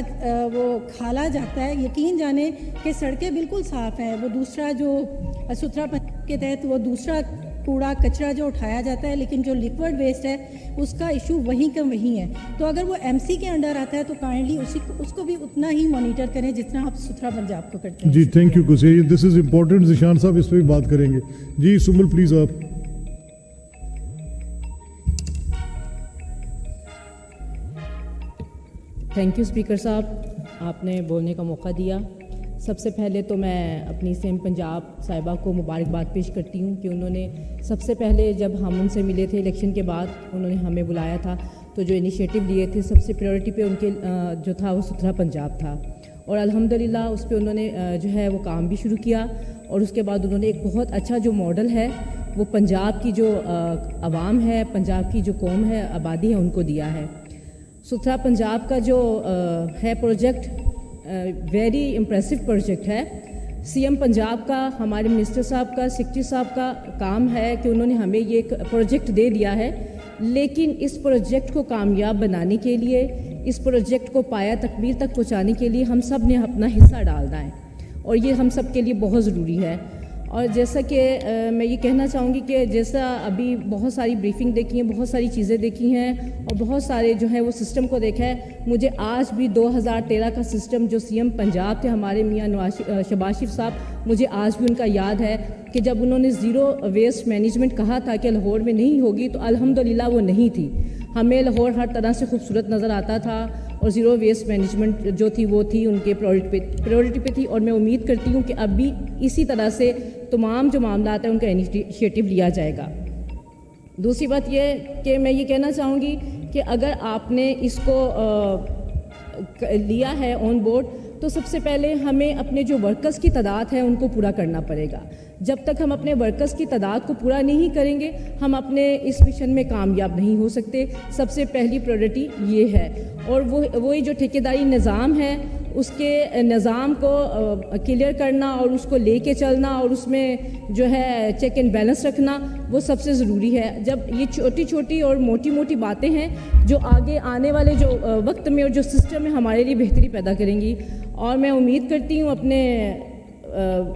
وہ کھالا جاتا ہے. یقین جانیں کہ سڑکیں بالکل صاف ہیں. وہ دوسرا جو ستھرا پنجاب کے تحت وہ دوسرا کوڑا کچرا جو اٹھایا جاتا ہے، لیکن جو لیکوڈ ویسٹ ہے اس کا ایشو وہیں کا وہیں ہے. تو اگر وہ ایم سی کے انڈر آتا ہے تو کائنڈلی اس کو بھی اتنا ہی مانیٹر کریں جتنا آپ ستھرا پنجاب کو کرتے ہیں. جی تھینک یو کسی، دس از امپورٹنٹ. ذیشان صاحب اس پہ بھی بات کریں گے. جی سمل پلیز آپ. تھینک یو اسپیکر صاحب، آپ نے بولنے کا موقع دیا. سب سے پہلے تو میں اپنی سی ایم پنجاب صاحبہ کو مبارکباد پیش کرتی ہوں کہ انہوں نے سب سے پہلے جب ہم ان سے ملے تھے الیکشن کے بعد، انہوں نے ہمیں بلایا تھا تو جو انیشیٹو لیے تھے سب سے پریورٹی پہ ان کے جو تھا وہ ستھرا پنجاب تھا. اور الحمدللہ اس پہ انہوں نے جو ہے وہ کام بھی شروع کیا. اور اس کے بعد انہوں نے ایک بہت اچھا جو ماڈل ہے وہ پنجاب کی جو عوام ہے، پنجاب کی جو قوم ہے، آبادی ہے، ان کو دیا ہے. ستھرا پنجاب کا جو ہے پروجیکٹ ویری امپریسو پروجیکٹ ہے. سی ایم پنجاب کا، ہمارے منسٹر صاحب کا، سیکرٹری صاحب کا کام ہے کہ انہوں نے ہمیں یہ ایک پروجیکٹ دے دیا ہے، لیکن اس پروجیکٹ کو کامیاب بنانے کے لیے، اس پروجیکٹ کو پایہ تکمیل تک پہنچانے کے لیے ہم سب نے اپنا حصہ ڈالنا ہے اور یہ ہم سب کے لیے بہت ضروری ہے. اور جیسا کہ میں یہ کہنا چاہوں گی کہ جیسا ابھی بہت ساری بریفنگ دیکھی ہیں، بہت ساری چیزیں دیکھی ہیں اور بہت سارے جو ہے وہ سسٹم کو دیکھا ہے. مجھے آج بھی 2013 کا سسٹم جو سی ایم پنجاب تھے ہمارے میاں شہباز شریف صاحب، مجھے آج بھی ان کا یاد ہے کہ جب انہوں نے زیرو ویسٹ مینجمنٹ کہا تھا کہ لاہور میں نہیں ہوگی تو الحمدللہ وہ نہیں تھی. ہمیں لاہور ہر طرح سے خوبصورت نظر آتا تھا اور زیرو ویسٹ مینجمنٹ جو تھی وہ تھی ان کے پریورٹی پہ تھی. اور میں امید کرتی ہوں کہ اب بھی اسی طرح سے تمام جو معاملات ہیں ان کا انیشیٹو لیا جائے گا. دوسری بات یہ کہ میں یہ کہنا چاہوں گی کہ اگر آپ نے اس کو لیا ہے آن بورڈ تو سب سے پہلے ہمیں اپنے جو ورکرز کی تعداد ہے ان کو پورا کرنا پڑے گا. جب تک ہم اپنے ورکرز کی تعداد کو پورا نہیں کریں گے ہم اپنے اس مشن میں کامیاب نہیں ہو سکتے. سب سے پہلی پریورٹی یہ ہے. اور وہی جو ٹھیکیداری نظام ہے اس کے نظام کو کلیئر کرنا اور اس کو لے کے چلنا اور اس میں جو ہے چیک اینڈ بیلنس رکھنا وہ سب سے ضروری ہے. جب یہ چھوٹی چھوٹی اور موٹی موٹی باتیں ہیں جو آگے آنے والے جو وقت میں اور جو سسٹم میں ہمارے لیے بہتری پیدا کریں گی. اور میں امید کرتی ہوں اپنے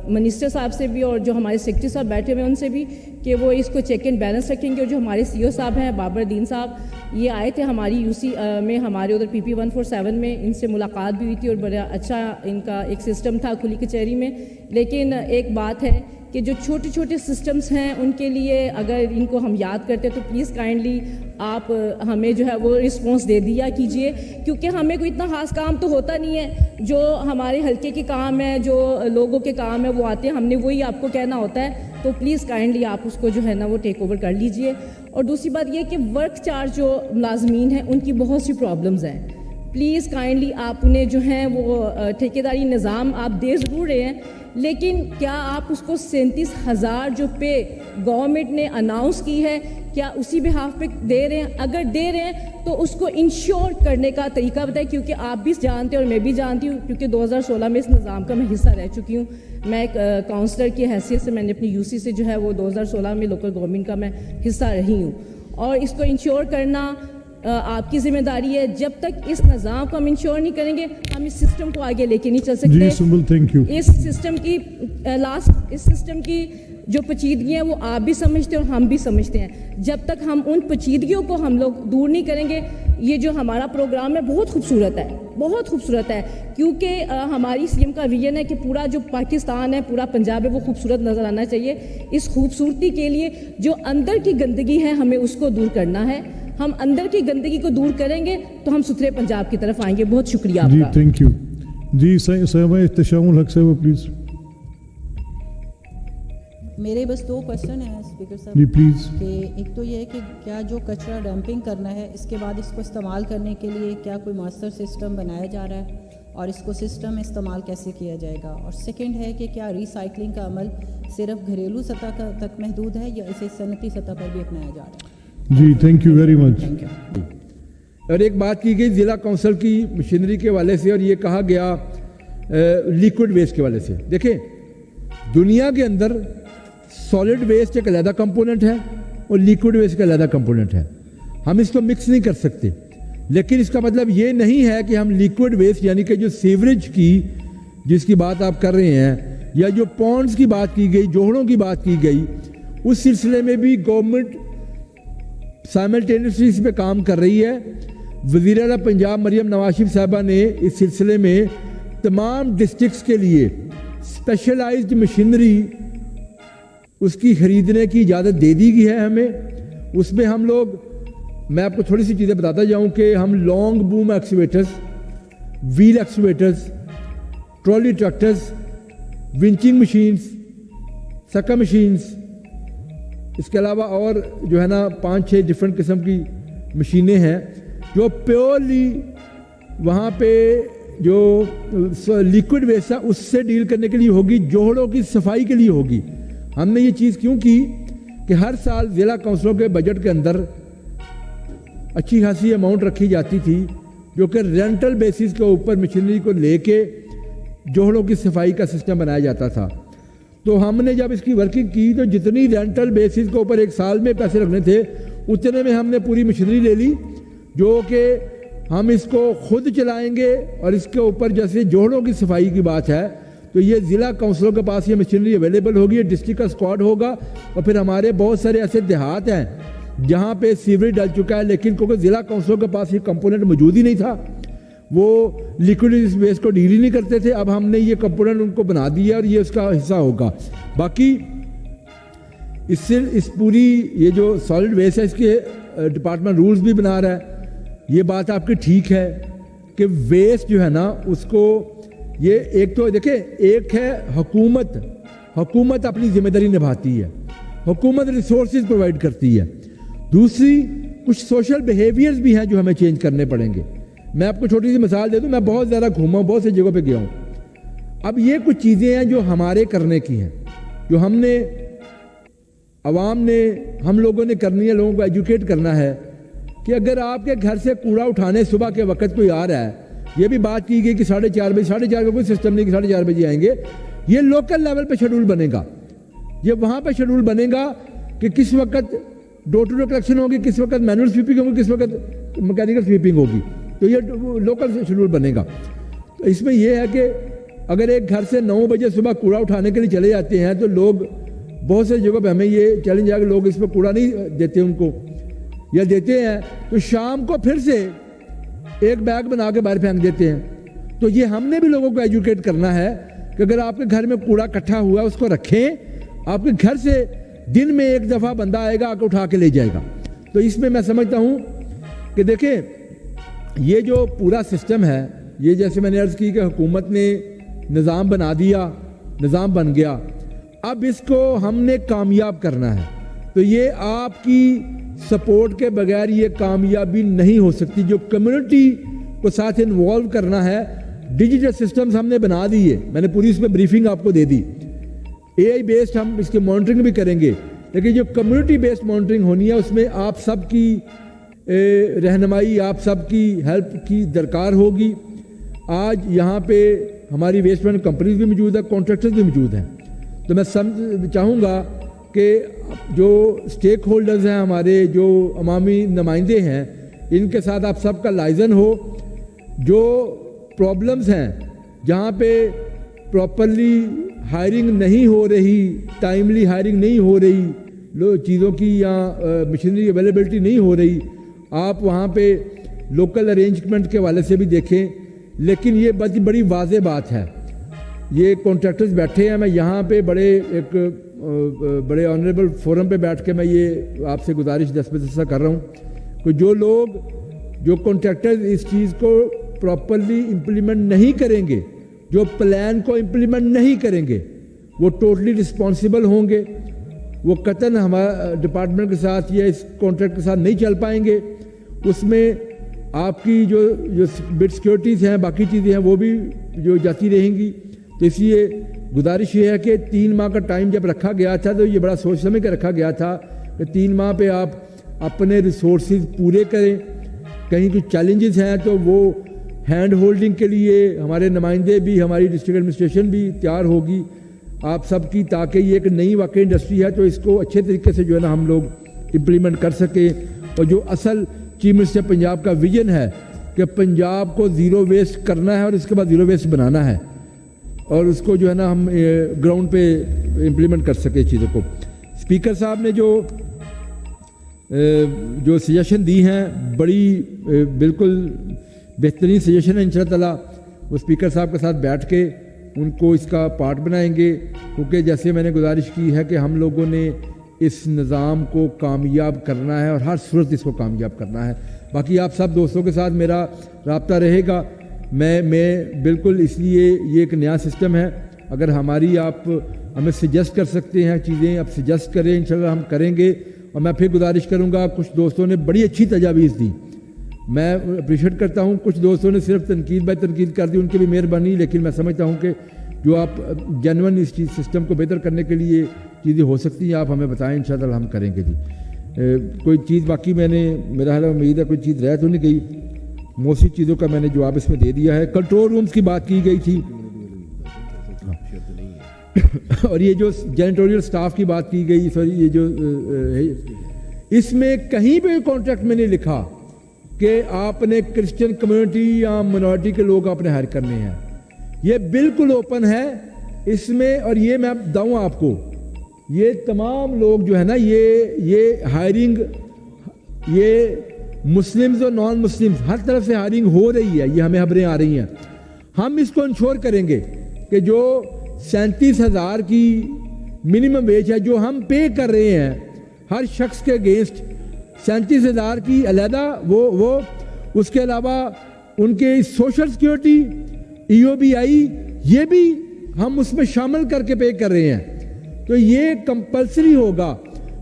منسٹر صاحب سے بھی اور جو ہمارے سیکرٹری صاحب بیٹھے ہوئے ان سے بھی کہ وہ اس کو چیک اینڈ بیلنس رکھیں گے. اور جو ہمارے سی او صاحب ہیں بابر الدین صاحب، یہ آئے تھے ہماری یو سی میں، ہمارے ادھر PP 147 میں، ان سے ملاقات بھی ہوئی تھی اور بڑا اچھا ان کا ایک سسٹم تھا کھلی کچہری میں. لیکن ایک بات ہے کہ جو چھوٹے چھوٹے سسٹمز ہیں ان کے لیے اگر ان کو ہم یاد کرتے تو پلیز کائنڈلی آپ ہمیں جو ہے وہ رسپانس دے دیا کیجئے، کیونکہ ہمیں کوئی اتنا خاص کام تو ہوتا نہیں ہے. جو ہمارے حلقے کے کام ہے، جو لوگوں کے کام ہے وہ آتے ہیں، ہم نے وہی آپ کو کہنا ہوتا ہے. تو پلیز کائنڈلی آپ اس کو جو ہے نا وہ ٹیک اوور کر لیجئے. اور دوسری بات یہ کہ ورک چارج جو ملازمین ہیں ان کی بہت سی پرابلمز ہیں. پلیز کائنڈلی آپ انہیں جو ہیں وہ ٹھیکیداری نظام آپ دے ضرور رہے ہیں، لیکن کیا آپ اس کو 37,000 جو پے گورنمنٹ نے اناؤنس کی ہے کیا اسی بہاف پہ دے رہے ہیں؟ اگر دے رہے ہیں تو اس کو انشور کرنے کا طریقہ بتائیں، کیونکہ آپ بھی جانتے ہیں اور میں بھی جانتی ہوں کیونکہ 2016 میں اس نظام کا میں حصہ رہ چکی ہوں. میں ایک کاؤنسلر کی حیثیت سے میں نے اپنی UC سے جو ہے وہ 2016 میں لوکل گورنمنٹ کا میں حصہ رہی ہوں. اور اس کو انشور کرنا آپ کی ذمہ داری ہے. جب تک اس نظام کو ہم انشور نہیں کریں گے ہم اس سسٹم کو آگے لے کے نہیں چل سکتے. جی سنبل تھینک یو. اس سسٹم کی جو پیچیدگی ہیں وہ آپ بھی سمجھتے ہیں اور ہم بھی سمجھتے ہیں. جب تک ہم ان پیچیدگیوں کو ہم لوگ دور نہیں کریں گے، یہ جو ہمارا پروگرام ہے بہت خوبصورت ہے، بہت خوبصورت ہے، کیونکہ ہماری CM کا ویژن ہے کہ پورا جو پاکستان ہے، پورا پنجاب ہے وہ خوبصورت نظر آنا چاہیے. اس خوبصورتی کے لیے جو اندر کی گندگی ہے ہمیں اس کو دور کرنا ہے. ہم اندر کی گندگی کو دور کریں گے تو ہم ستھرے پنجاب کی طرف آئیں گے. بہت شکریہ آپ جی کا. Thank you. جی صاحبہ احتشام الحق صاحبہ پلیز. میرے بس 2 کوشچن ہیں اسپیکر صاحب. جی پلیز. کہ ایک تو یہ ہے کہ کیا جو کچرا ڈمپنگ کرنا ہے اس کے بعد اس کو استعمال کرنے کے لیے کیا کوئی ماسٹر سسٹم بنایا جا رہا ہے اور اس کو سسٹم استعمال کیسے کیا جائے گا. اور سیکنڈ ہے کہ کیا ریسائکلنگ کا عمل صرف گھریلو سطح تک محدود ہے یا اسے صنعتی سطح پر بھی اپنایا جا رہا ہے. جی تھینک یو ویری مچ. اور ایک بات کی گئی ضلع کونسل کی مشینری کے حوالے سے اور یہ کہا گیا لیکوڈ ویسٹ کے حوالے سے. دیکھیں دنیا کے اندر سالڈ ویسٹ ایک علیحدہ کمپوننٹ ہے اور لیکوڈ ویسٹ کا علیحدہ کمپوننٹ ہے. ہم اس کو مکس نہیں کر سکتے. لیکن اس کا مطلب یہ نہیں ہے کہ ہم لیکوڈ ویسٹ یعنی کہ جو سیوریج کی جس کی بات آپ کر رہے ہیں یا جو پونڈز کی بات کی گئی, جوہڑوں کی بات کی گئی, اس سلسلے میں بھی گورنمنٹ سائملٹینیسلی اس پہ کام کر رہی ہے. وزیر اعلیٰ پنجاب مریم نواز شریف صاحبہ نے اس سلسلے میں تمام ڈسٹرکٹس کے لیے اسپیشلائزڈ مشینری اس کی خریدنے کی اجازت دے دی گئی ہے ہمیں. اس میں ہم لوگ, میں آپ کو تھوڑی سی چیزیں بتاتا جاؤں کہ ہم long boom excavators, wheel excavators, trolley tractors, winching machines, سکا مشینز, اس کے علاوہ اور جو ہے نا 5-6 ڈفرینٹ قسم کی مشینیں ہیں جو پیورلی وہاں پہ جو لیکوڈ ویسٹ ہے اس سے ڈیل کرنے کے لیے ہوگی, جوہڑوں کی صفائی کے لیے ہوگی. ہم نے یہ چیز کیوں کی کہ ہر سال ضلع کونسلوں کے بجٹ کے اندر اچھی خاصی اماؤنٹ رکھی جاتی تھی جو کہ رینٹل بیسس کے اوپر مشینری کو لے کے جوہڑوں کی صفائی کا سسٹم بنایا جاتا تھا. تو ہم نے جب اس کی ورکنگ کی تو جتنی رینٹل بیسس کے اوپر ایک سال میں پیسے رکھنے تھے اتنے میں ہم نے پوری مشینری لے لی جو کہ ہم اس کو خود چلائیں گے. اور اس کے اوپر جیسے جوہڑوں کی صفائی کی بات ہے تو یہ ضلع کونسلوں کے پاس یہ مشینری اویلیبل ہوگی, ڈسٹرکٹ کا اسکواڈ ہوگا. اور پھر ہمارے بہت سارے ایسے دیہات ہیں جہاں پہ سیوریج ڈل چکا ہے لیکن کیونکہ ضلع کونسلوں کے پاس یہ کمپوننٹ موجود ہی نہیں تھا, وہ لیکوڈ ویسٹ کو ڈیل ہی نہیں کرتے تھے. اب ہم نے یہ کمپوننٹ ان کو بنا دیا اور یہ اس کا حصہ ہوگا. باقی اس سے اس پوری یہ جو سالڈ ویسٹ ہے اس کے ڈپارٹمنٹ رولز بھی بنا رہا ہے. یہ بات آپ کی ٹھیک ہے کہ ویسٹ جو ہے نا اس کو یہ ایک تو دیکھیں ایک ہے حکومت اپنی ذمہ داری نبھاتی ہے, حکومت ریسورسز پرووائڈ کرتی ہے. دوسری کچھ سوشل بیہیویئرز بھی ہیں جو ہمیں چینج کرنے پڑیں گے. میں آپ کو چھوٹی سی مثال دے دوں, میں بہت زیادہ گھوما ہوں, بہت سی جگہوں پہ گیا ہوں. اب یہ کچھ چیزیں ہیں جو ہمارے کرنے کی ہیں, جو ہم نے عوام نے ہم لوگوں نے کرنی ہے, لوگوں کو ایجوکیٹ کرنا ہے کہ اگر آپ کے گھر سے کوڑا اٹھانے صبح کے وقت کوئی آ رہا ہے, یہ بھی بات کی گئی کہ 4:30 بجے, 4:30 کا کوئی سسٹم نہیں کہ 4:30 بجے آئیں گے. یہ لوکل لیول پہ شیڈول بنے گا, یہ وہاں پہ شیڈول بنے گا کہ کس وقت ڈور ٹو ڈور کلیکشن ہوگی, کس وقت مینول سویپنگ ہوگی, کس وقت میکینیکل سویپنگ ہوگی. تو یہ لوکل شیڈول بنے گا. تو اس میں یہ ہے کہ اگر ایک گھر سے 9 بجے صبح کوڑا اٹھانے کے لیے چلے جاتے ہیں تو لوگ بہت سے جگہوں پہ ہمیں یہ چیلنج ہے کہ لوگ اس پہ کوڑا نہیں دیتے ان کو, یا دیتے ہیں تو شام کو پھر سے ایک بیگ بنا کے باہر پھینک دیتے ہیں. تو یہ ہم نے بھی لوگوں کو ایجوکیٹ کرنا ہے کہ اگر آپ کے گھر میں کوڑا اکٹھا ہوا ہے اس کو رکھیں, آپ کے گھر سے دن میں ایک دفعہ بندہ آئے گا آ کے اٹھا کے لے جائے گا. تو اس میں میں سمجھتا ہوں کہ دیکھیں یہ جو پورا سسٹم ہے, یہ جیسے میں نے عرض کی کہ حکومت نے نظام بنا دیا, نظام بن گیا, اب اس کو ہم نے کامیاب کرنا ہے. تو یہ آپ کی سپورٹ کے بغیر یہ کامیابی نہیں ہو سکتی. جو کمیونٹی کو ساتھ انوالو کرنا ہے, ڈیجیٹل سسٹمز ہم نے بنا دیے, میں نے پوری اس پہ بریفنگ آپ کو دے دی. AI بیسڈ ہم اس کی مانیٹرنگ بھی کریں گے, لیکن جو کمیونٹی بیسڈ مانیٹرنگ ہونی ہے اس میں آپ سب کی رہنمائی, آپ سب کی ہیلپ کی درکار ہوگی. آج یہاں پہ ہماری ویسٹ مینجمنٹ کمپنیز بھی موجود ہیں, کانٹریکٹرز بھی موجود ہیں. تو میں چاہوں گا کہ جو اسٹیک ہولڈرز ہیں ہمارے, جو عوامی نمائندے ہیں, ان کے ساتھ آپ سب کا لائزن ہو. جو پرابلمز ہیں جہاں پہ پراپرلی ہائرنگ نہیں ہو رہی, ٹائملی ہائرنگ نہیں ہو رہی, چیزوں کی یا مشینری اویلیبلٹی نہیں ہو رہی, آپ وہاں پہ لوکل ارینجمنٹ کے حوالے سے بھی دیکھیں. لیکن یہ بڑی واضح بات ہے, یہ کانٹریکٹرز بیٹھے ہیں, میں یہاں پہ بڑے آنریبل فورم پہ بیٹھ کے میں یہ آپ سے گزارش دستبردست کر رہا ہوں کہ جو لوگ جو کانٹریکٹر اس چیز کو پراپرلی امپلیمنٹ نہیں کریں گے, جو پلان کو امپلیمنٹ نہیں کریں گے, وہ ٹوٹلی رسپانسیبل ہوں گے. وہ قطعاً ہمارا ڈپارٹمنٹ کے ساتھ یا اس کانٹریکٹ کے ساتھ نہیں چل پائیں گے. اس میں آپ کی جو بٹ سیکورٹیز ہیں, باقی چیزیں ہیں, وہ بھی جو جاتی رہیں گی. تو اس لیے گزارش یہ ہے کہ 3 ماہ کا ٹائم جب رکھا گیا تھا تو یہ بڑا سوچ سمجھ کے رکھا گیا تھا کہ 3 ماہ پہ آپ اپنے ریسورسز پورے کریں. کہیں کچھ چیلنجز ہیں تو وہ ہینڈ ہولڈنگ کے لیے ہمارے نمائندے بھی, ہماری ڈسٹرکٹ ایڈمنسٹریشن بھی تیار ہوگی آپ سب کی, تاکہ یہ ایک نئی واقعی انڈسٹری ہے تو اس کو اچھے طریقے سے جو ہے نا ہم لوگ امپلیمنٹ کر سکیں. اور جو اصل چیف منسٹر پنجاب کا ویژن ہے کہ پنجاب کو زیرو ویسٹ کرنا ہے اور اس کے بعد زیرو ویسٹ بنانا ہے, اور اس کو جو ہے نا ہم گراؤنڈ پہ امپلیمنٹ کر سکیں چیزوں کو. اسپیکر صاحب نے جو سجیشن دی ہیں بڑی بالکل بہترین سجیشن ہے. انشاءاللہ تعالیٰ وہ اسپیکر صاحب کے ساتھ بیٹھ کے ان کو اس کا پارٹ بنائیں گے, کیونکہ جیسے میں نے گزارش کی ہے کہ ہم لوگوں نے اس نظام کو کامیاب کرنا ہے اور ہر صورت اس کو کامیاب کرنا ہے. باقی آپ سب دوستوں کے ساتھ میرا رابطہ رہے گا. میں بالکل اس لیے یہ ایک نیا سسٹم ہے, اگر ہماری آپ ہمیں سجیسٹ کر سکتے ہیں چیزیں, آپ سجیسٹ کریں, انشاءاللہ ہم کریں گے. اور میں پھر گزارش کروں گا, کچھ دوستوں نے بڑی اچھی تجاویز دی, میں اپریشیٹ کرتا ہوں. کچھ دوستوں نے صرف تنقید بائی تنقید کر دی, ان کی بھی مہربانی, لیکن میں سمجھتا ہوں کہ جو آپ جینون اس چیز سسٹم کو بہتر کرنے کے لیے چیزیں ہو سکتی ہیں آپ ہمیں بتائیں, انشاءاللہ ہم کریں گے. جی کوئی چیز باقی میں نے, میرا حال امید ہے کوئی چیز رہ تو نہیں گئی, موسٹلی چیزوں کا میں نے جواب اس میں دے دیا ہے. کنٹرول رومز کی بات کی گئی تھی اور یہ جو جینیٹوریل سٹاف کی بات کی گئی, سوری یہ جو اس میں کہیں بھی کانٹریکٹ میں نہیں لکھا کہ آپ نے کرسچن کمیونٹی یا منورٹی کے لوگ آپ نے ہائر کرنے ہیں. یہ بالکل اوپن ہے اس میں, اور یہ میں بتاؤں آپ کو, یہ تمام لوگ جو ہے نا یہ ہائرنگ, یہ مسلمز اور نان مسلمز ہر طرف سے ہائرنگ ہو رہی ہے, یہ ہمیں خبریں آ رہی ہیں. ہم اس کو انشور کریں گے کہ جو 37,000 کی منیمم ویج ہے جو ہم پے کر رہے ہیں ہر شخص کے اگینسٹ, 37,000 کی علیحدہ وہ اس کے علاوہ ان کے سوشل سیکیورٹی, EOBI, یہ بھی ہم اس میں شامل کر کے پے کر رہے ہیں. تو یہ کمپلسری ہوگا.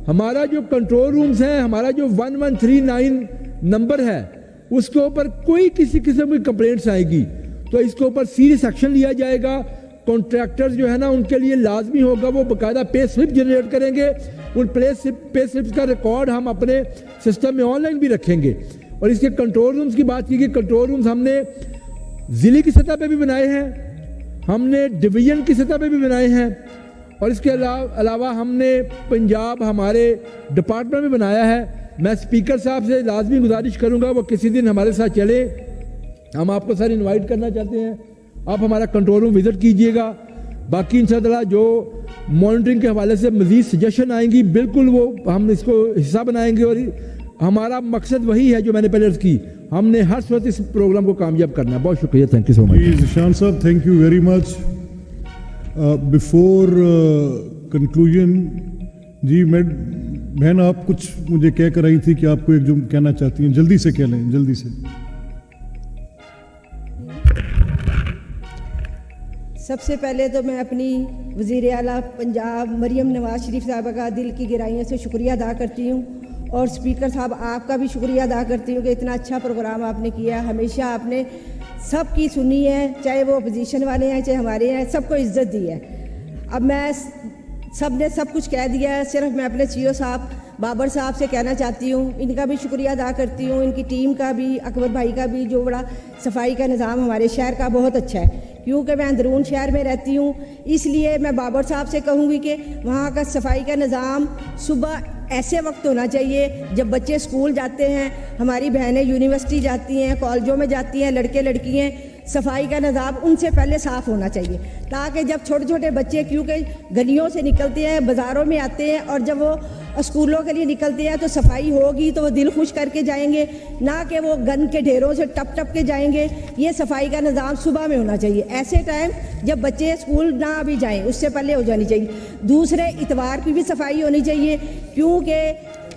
ہمارا جو کنٹرول رومز ہیں, ہمارا جو 1139 نمبر ہے, اس کے اوپر کوئی کسی قسم کی کمپلینٹس آئے گی تو اس کے اوپر سیریس ایکشن لیا جائے گا. کانٹریکٹرز جو ہے نا ان کے لیے لازمی ہوگا وہ باقاعدہ پے سلپ جنریٹ کریں گے. ان پے سلپس کا ریکارڈ ہم اپنے سسٹم میں آن لائن بھی رکھیں گے. اور اس کے کنٹرول رومز کی بات کی گئی, کنٹرول رومز ہم نے ضلع کی سطح پہ بھی بنائے ہیں, ہم نے ڈویژن کی سطح پہ بھی بنائے ہیں, اور اس کے علاوہ ہم نے پنجاب ہمارے ڈپارٹمنٹ میں بنایا ہے. میں اسپیکر صاحب سے لازمی گزارش کروں گا وہ کسی دن ہمارے ساتھ چلے, ہم آپ کو سر انوائٹ کرنا چاہتے ہیں, آپ ہمارا کنٹرول روم وزٹ کیجئے گا. باقی انشاءاللہ جو مانیٹرنگ کے حوالے سے مزید سجیشن آئیں گی بالکل وہ ہم اس کو حصہ بنائیں گے, اور ہمارا مقصد وہی ہے جو میں نے پہلے عرض کی, ہم نے ہر صورت اس پروگرام کو کامیاب کرنا ہے. بہت شکریہ, thank you so much. Zeeshan صاحب thank you very much. Before conclusion جی بہن آپ کچھ مجھے کہہ کر رہی تھی کہ آپ کو ایک جو کہنا چاہتی ہیں, جلدی سے کہہ لیں, جلدی سے. سب سے پہلے تو میں اپنی وزیر اعلیٰ پنجاب مریم نواز شریف صاحبہ کا دل کی گہرائیوں سے شکریہ ادا کرتی ہوں, اور اسپیکر صاحب آپ کا بھی شکریہ ادا کرتی ہوں کہ اتنا اچھا پروگرام آپ نے کیا. ہمیشہ آپ نے سب کی سنی ہے, چاہے وہ اپوزیشن والے ہیں چاہے ہمارے ہیں, سب کو عزت دی ہے. اب میں سب نے سب کچھ کہہ دیا ہے, صرف میں اپنے CEO صاحب بابر صاحب سے کہنا چاہتی ہوں, ان کا بھی شکریہ ادا کرتی ہوں, ان کی ٹیم کا بھی, اکبر بھائی کا بھی, جو بڑا صفائی کا نظام ہمارے شہر کا بہت اچھا ہے. کیونکہ میں اندرون شہر میں رہتی ہوں, اس لیے میں بابر صاحب سے کہوں گی کہ وہاں کا صفائی کا نظام صبح ایسے وقت ہونا چاہیے جب بچے اسکول جاتے ہیں, ہماری بہنیں یونیورسٹی جاتی ہیں, کالجوں میں جاتی ہیں, لڑکے لڑکیاں, صفائی کا نظام ان سے پہلے صاف ہونا چاہیے, تاکہ جب چھوٹے چھوٹے بچے کیونکہ گلیوں سے نکلتے ہیں, بازاروں میں آتے ہیں, اور جب وہ اسکولوں کے لیے نکلتے ہیں تو صفائی ہوگی تو وہ دل خوش کر کے جائیں گے, نہ کہ وہ گند کے ڈھیروں سے ٹپ ٹپ کے جائیں گے. یہ صفائی کا نظام صبح میں ہونا چاہیے, ایسے ٹائم جب بچے اسکول نہ بھی جائیں اس سے پہلے ہو جانی چاہیے. دوسرے اتوار کی بھی صفائی ہونی چاہیے, کیونکہ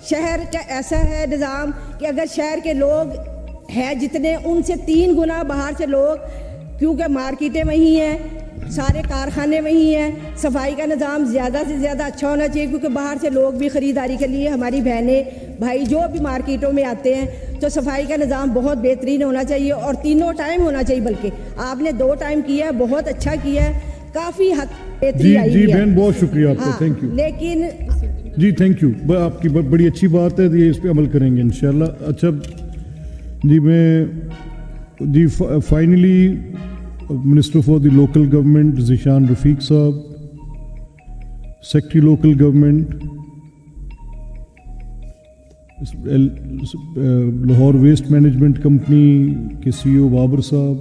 شہر ایسا ہے نظام کہ اگر شہر کے لوگ ہیں جتنے ان سے 3 گنا باہر سے لوگ, کیونکہ مارکیٹیں وہیں ہیں, سارے کارخانے وہیں ہیں, صفائی کا نظام زیادہ سے زیادہ اچھا ہونا چاہیے کیونکہ باہر سے لوگ بھی خریداری کے لیے, ہماری بہنیں بھائی جو بھی مارکیٹوں میں آتے ہیں, تو صفائی کا نظام بہت بہترین ہونا چاہیے اور تینوں ٹائم ہونا چاہیے. بلکہ آپ نے 2 ٹائم کیا ہے, بہت اچھا کیا ہے, کافی حد بہتری آئی ہے. جی بہن بہت شکریہ آپ کا, تھینک یو. لیکن جی تھینک یو, آپ کی بڑی اچھی بات ہے, یہ اس پہ عمل کریں گے انشاءاللہ. اچھا جی میں جی finally minister for the local government Zeeshan Rafiq صاحب, secretary local government Lahore waste management company کے CEO بابر صاحب,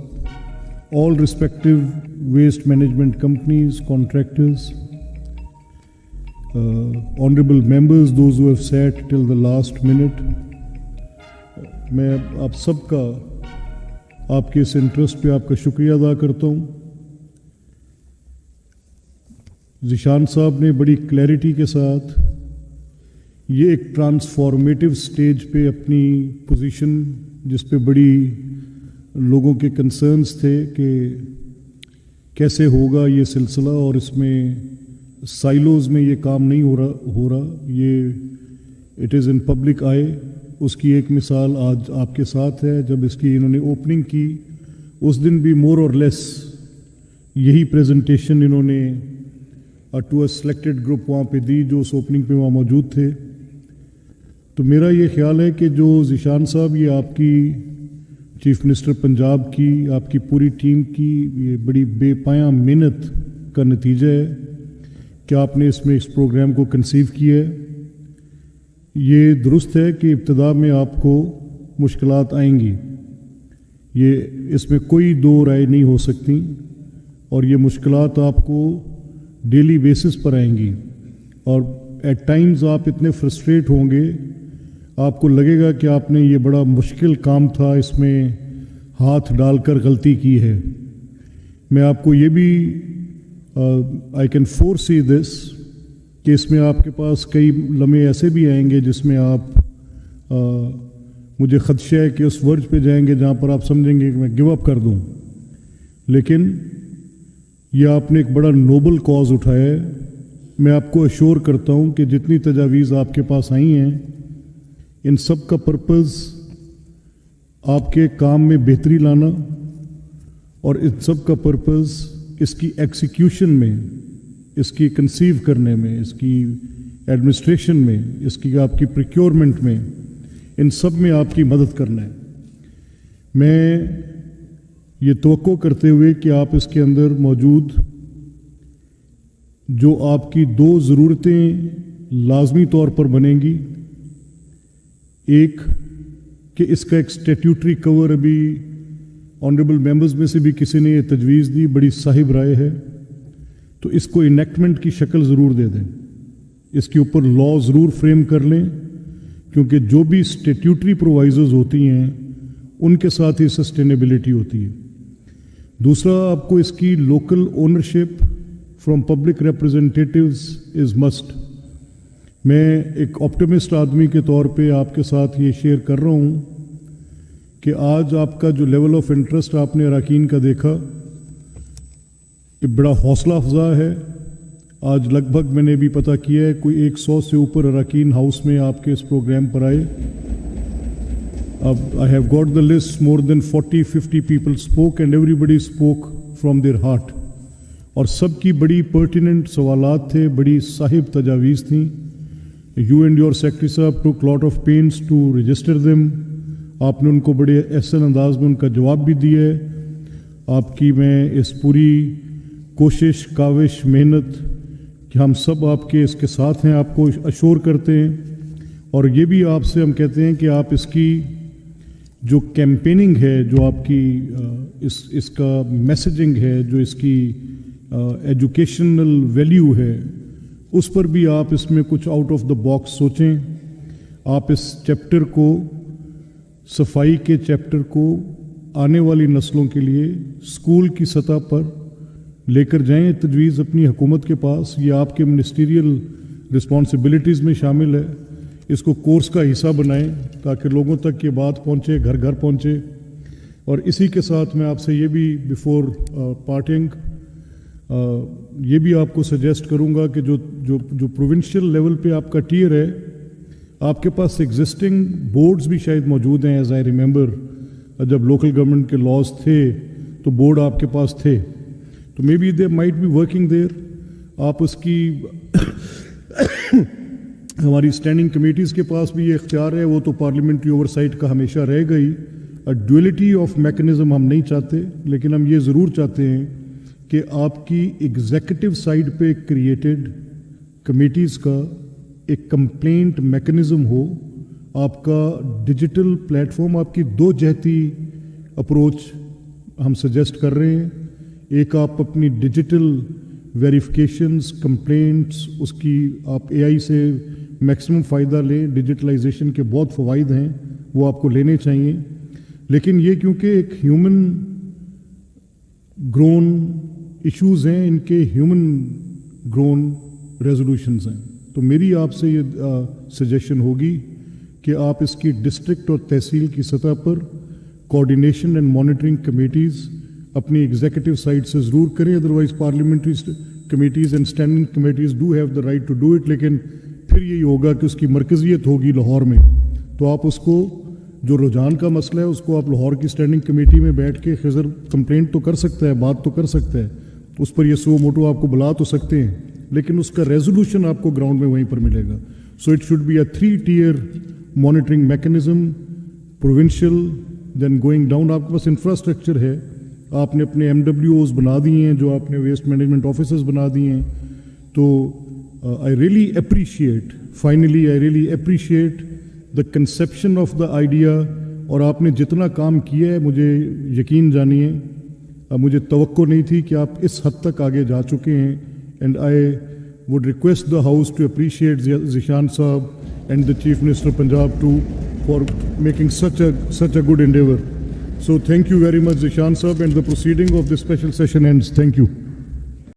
all respective waste management companies, contractors, honorable members, those who have sat till the last minute. میں آپ سب کا آپ کے اس انٹرسٹ پہ آپ کا شکریہ ادا کرتا ہوں. ذیشان صاحب نے بڑی کلیئرٹی کے ساتھ یہ ایک ٹرانسفارمیٹیو سٹیج پہ اپنی پوزیشن, جس پہ بڑی لوگوں کے کنسرنس تھے کہ کیسے ہوگا یہ سلسلہ, اور اس میں سائلوز میں یہ کام نہیں ہو رہا, یہ اٹ از ان پبلک آئی. اس کی ایک مثال آج آپ کے ساتھ ہے. جب اس کی انہوں نے اوپننگ کی اس دن بھی مور اور لیس یہی پریزنٹیشن انہوں نے ٹو اے سلیکٹڈ گروپ وہاں پہ دی جو اس اوپننگ پہ وہاں موجود تھے. تو میرا یہ خیال ہے کہ جو ذیشان صاحب یہ آپ کی چیف منسٹر پنجاب کی, آپ کی پوری ٹیم کی یہ بڑی بے پایاں محنت کا نتیجہ ہے کہ آپ نے اس میں اس پروگرام کو کنسیو کیا ہے. یہ درست ہے کہ ابتدا میں آپ کو مشکلات آئیں گی, یہ اس میں کوئی 2 رائے نہیں ہو سکتی, اور یہ مشکلات آپ کو ڈیلی بیسس پر آئیں گی, اور ایٹ ٹائمز آپ اتنے فرسٹریٹ ہوں گے, آپ کو لگے گا کہ آپ نے یہ بڑا مشکل کام تھا, اس میں ہاتھ ڈال کر غلطی کی ہے. میں آپ کو یہ بھی آئی کین فور سی دس کہ اس میں آپ کے پاس کئی لمحے ایسے بھی آئیں گے جس میں آپ مجھے خدشہ ہے کہ اس ورج پہ جائیں گے جہاں پر آپ سمجھیں گے کہ میں گیو اپ کر دوں. لیکن یہ آپ نے ایک بڑا نوبل کاز اٹھایا ہے. میں آپ کو اشور کرتا ہوں کہ جتنی تجاویز آپ کے پاس آئی ہیں ان سب کا پرپز آپ کے کام میں بہتری لانا, اور ان سب کا پرپز اس کی ایکسیکیوشن میں, اس کی کنسیو کرنے میں, اس کی ایڈمنسٹریشن میں, اس کی آپ کی پریکیورمنٹ میں, ان سب میں آپ کی مدد کرنا ہے. میں یہ توقع کرتے ہوئے کہ آپ اس کے اندر موجود جو آپ کی 2 ضرورتیں لازمی طور پر بنیں گی, ایک کہ اس کا ایک اسٹیٹیوٹری کور, ابھی آنریبل ممبرز میں سے بھی کسی نے یہ تجویز دی, بڑی صاحب رائے ہے, تو اس کو انیکٹمنٹ کی شکل ضرور دے دیں, اس کے اوپر لا ضرور فریم کر لیں, کیونکہ جو بھی اسٹیٹیوٹری پرووائزرز ہوتی ہیں ان کے ساتھ ہی سسٹینیبلٹی ہوتی ہے. دوسرا, آپ کو اس کی local ownership from public representatives is must. میں ایک آپٹمسٹ آدمی کے طور پہ آپ کے ساتھ یہ شیئر کر رہا ہوں کہ آج آپ کا جو لیول آف انٹرسٹ آپ نے اراکین کا دیکھا, یہ بڑا حوصلہ افزا ہے. آج لگ بھگ میں نے بھی پتہ کیا ہے کوئی 100 سے اوپر اراکین ہاؤس میں آپ کے اس پروگرام پر آئے. اب I have got the list, more than 40-50 people spoke and everybody spoke from their heart. اور سب کی بڑی pertinent سوالات تھے, بڑی صاحب تجاویز تھیں. You and your secretary صاحب took lot of pains to register them. آپ نے ان کو بڑے احسن انداز میں ان کا جواب بھی دیا ہے. آپ کی میں اس پوری کوشش, کاوش, محنت کہ ہم سب آپ کے اس کے ساتھ ہیں آپ کو اشور کرتے ہیں. اور یہ بھی آپ سے ہم کہتے ہیں کہ آپ اس کی جو کیمپیننگ ہے, جو آپ کی اس کا میسیجنگ ہے, جو اس کی ایجوکیشنل ویلیو ہے, اس پر بھی آپ اس میں کچھ آؤٹ آف دا باکس سوچیں. آپ اس چیپٹر کو, صفائی کے چیپٹر کو آنے والی نسلوں کے لیے اسکول کی سطح پر لے کر جائیں. تجویز اپنی حکومت کے پاس, یہ آپ کے منسٹیریل رسپانسبلٹیز میں شامل ہے. اس کو کورس کا حصہ بنائیں تاکہ لوگوں تک یہ بات پہنچے, گھر گھر پہنچے. اور اسی کے ساتھ میں آپ سے یہ بھی بیفور پارٹنگ یہ بھی آپ کو سجیسٹ کروں گا کہ جو پروونشل لیول پہ آپ کا ٹیئر ہے, آپ کے پاس ایگزسٹنگ بورڈز بھی شاید موجود ہیں. ایز آئی ریممبر جب لوکل گورنمنٹ کے لاز تھے تو بورڈ آپ کے پاس تھے, تو may be they might be working there. آپ اس کی ہماری اسٹینڈنگ کمیٹیز کے پاس بھی یہ اختیار ہے, وہ تو پارلیمنٹری اوور سائٹ کا ہمیشہ رہے گا ہی. ڈویلٹی آف میکنزم ہم نہیں چاہتے, لیکن ہم یہ ضرور چاہتے ہیں کہ آپ کی ایگزیکٹو سائڈ پہ کریٹڈ کمیٹیز کا ایک کمپلینٹ میکنزم ہو. آپ کا ڈیجیٹل پلیٹ فارم, آپ کی دو جہتی اپروچ ہم سجیسٹ کر رہے ہیں. ایک آپ اپنی ڈیجیٹل ویریفیکیشنز, کمپلینٹس, اس کی آپ اے آئی سے میکسیمم فائدہ لیں. ڈیجیٹلائزیشن کے بہت فوائد ہیں, وہ آپ کو لینے چاہیے. لیکن یہ کیونکہ ایک ہیومن گرون ایشوز ہیں, ان کے ہیومن گرون ریزولوشنز ہیں, تو میری آپ سے یہ سجیشن ہوگی کہ آپ اس کی ڈسٹرکٹ اور تحصیل کی سطح پر کوآرڈینیشن اینڈ مانیٹرنگ کمیٹیز اپنی ایگزیکٹو سائٹ سے ضرور کریں. Otherwise parliamentary committees and standing committees do have the right to do it, لیکن پھر یہی ہوگا کہ اس کی مرکزیت ہوگی لاہور میں. تو آپ اس کو جو رجحان کا مسئلہ ہے اس کو آپ لاہور کی اسٹینڈنگ کمیٹی میں بیٹھ کے خضر کمپلینٹ تو کر سکتا ہے, بات تو کر سکتا ہے, اس پر یہ سو موٹو آپ کو بلا تو سکتے ہیں, لیکن اس کا ریزولوشن آپ کو گراؤنڈ میں وہیں پر ملے گا. So it should be a 3 tier monitoring mechanism, provincial, then going down. آپ کے پاس انفراسٹرکچر ہے, آپ نے اپنے MWOs بنا دیے ہیں, جو آپ نے ویسٹ مینجمنٹ آفیسز بنا دیے ہیں. تو I really appreciate, finally I really appreciate the conception of the idea. اور آپ نے جتنا کام کیا ہے مجھے یقین جانیے, مجھے توقع نہیں تھی کہ آپ اس حد تک آگے جا چکے ہیں. And I would request the house to appreciate Zeeshan صاحب and the chief minister Punjab to for making such a good endeavor. So thank you very much, Zishan Sahab, and the proceeding of this special session ends. Thank you.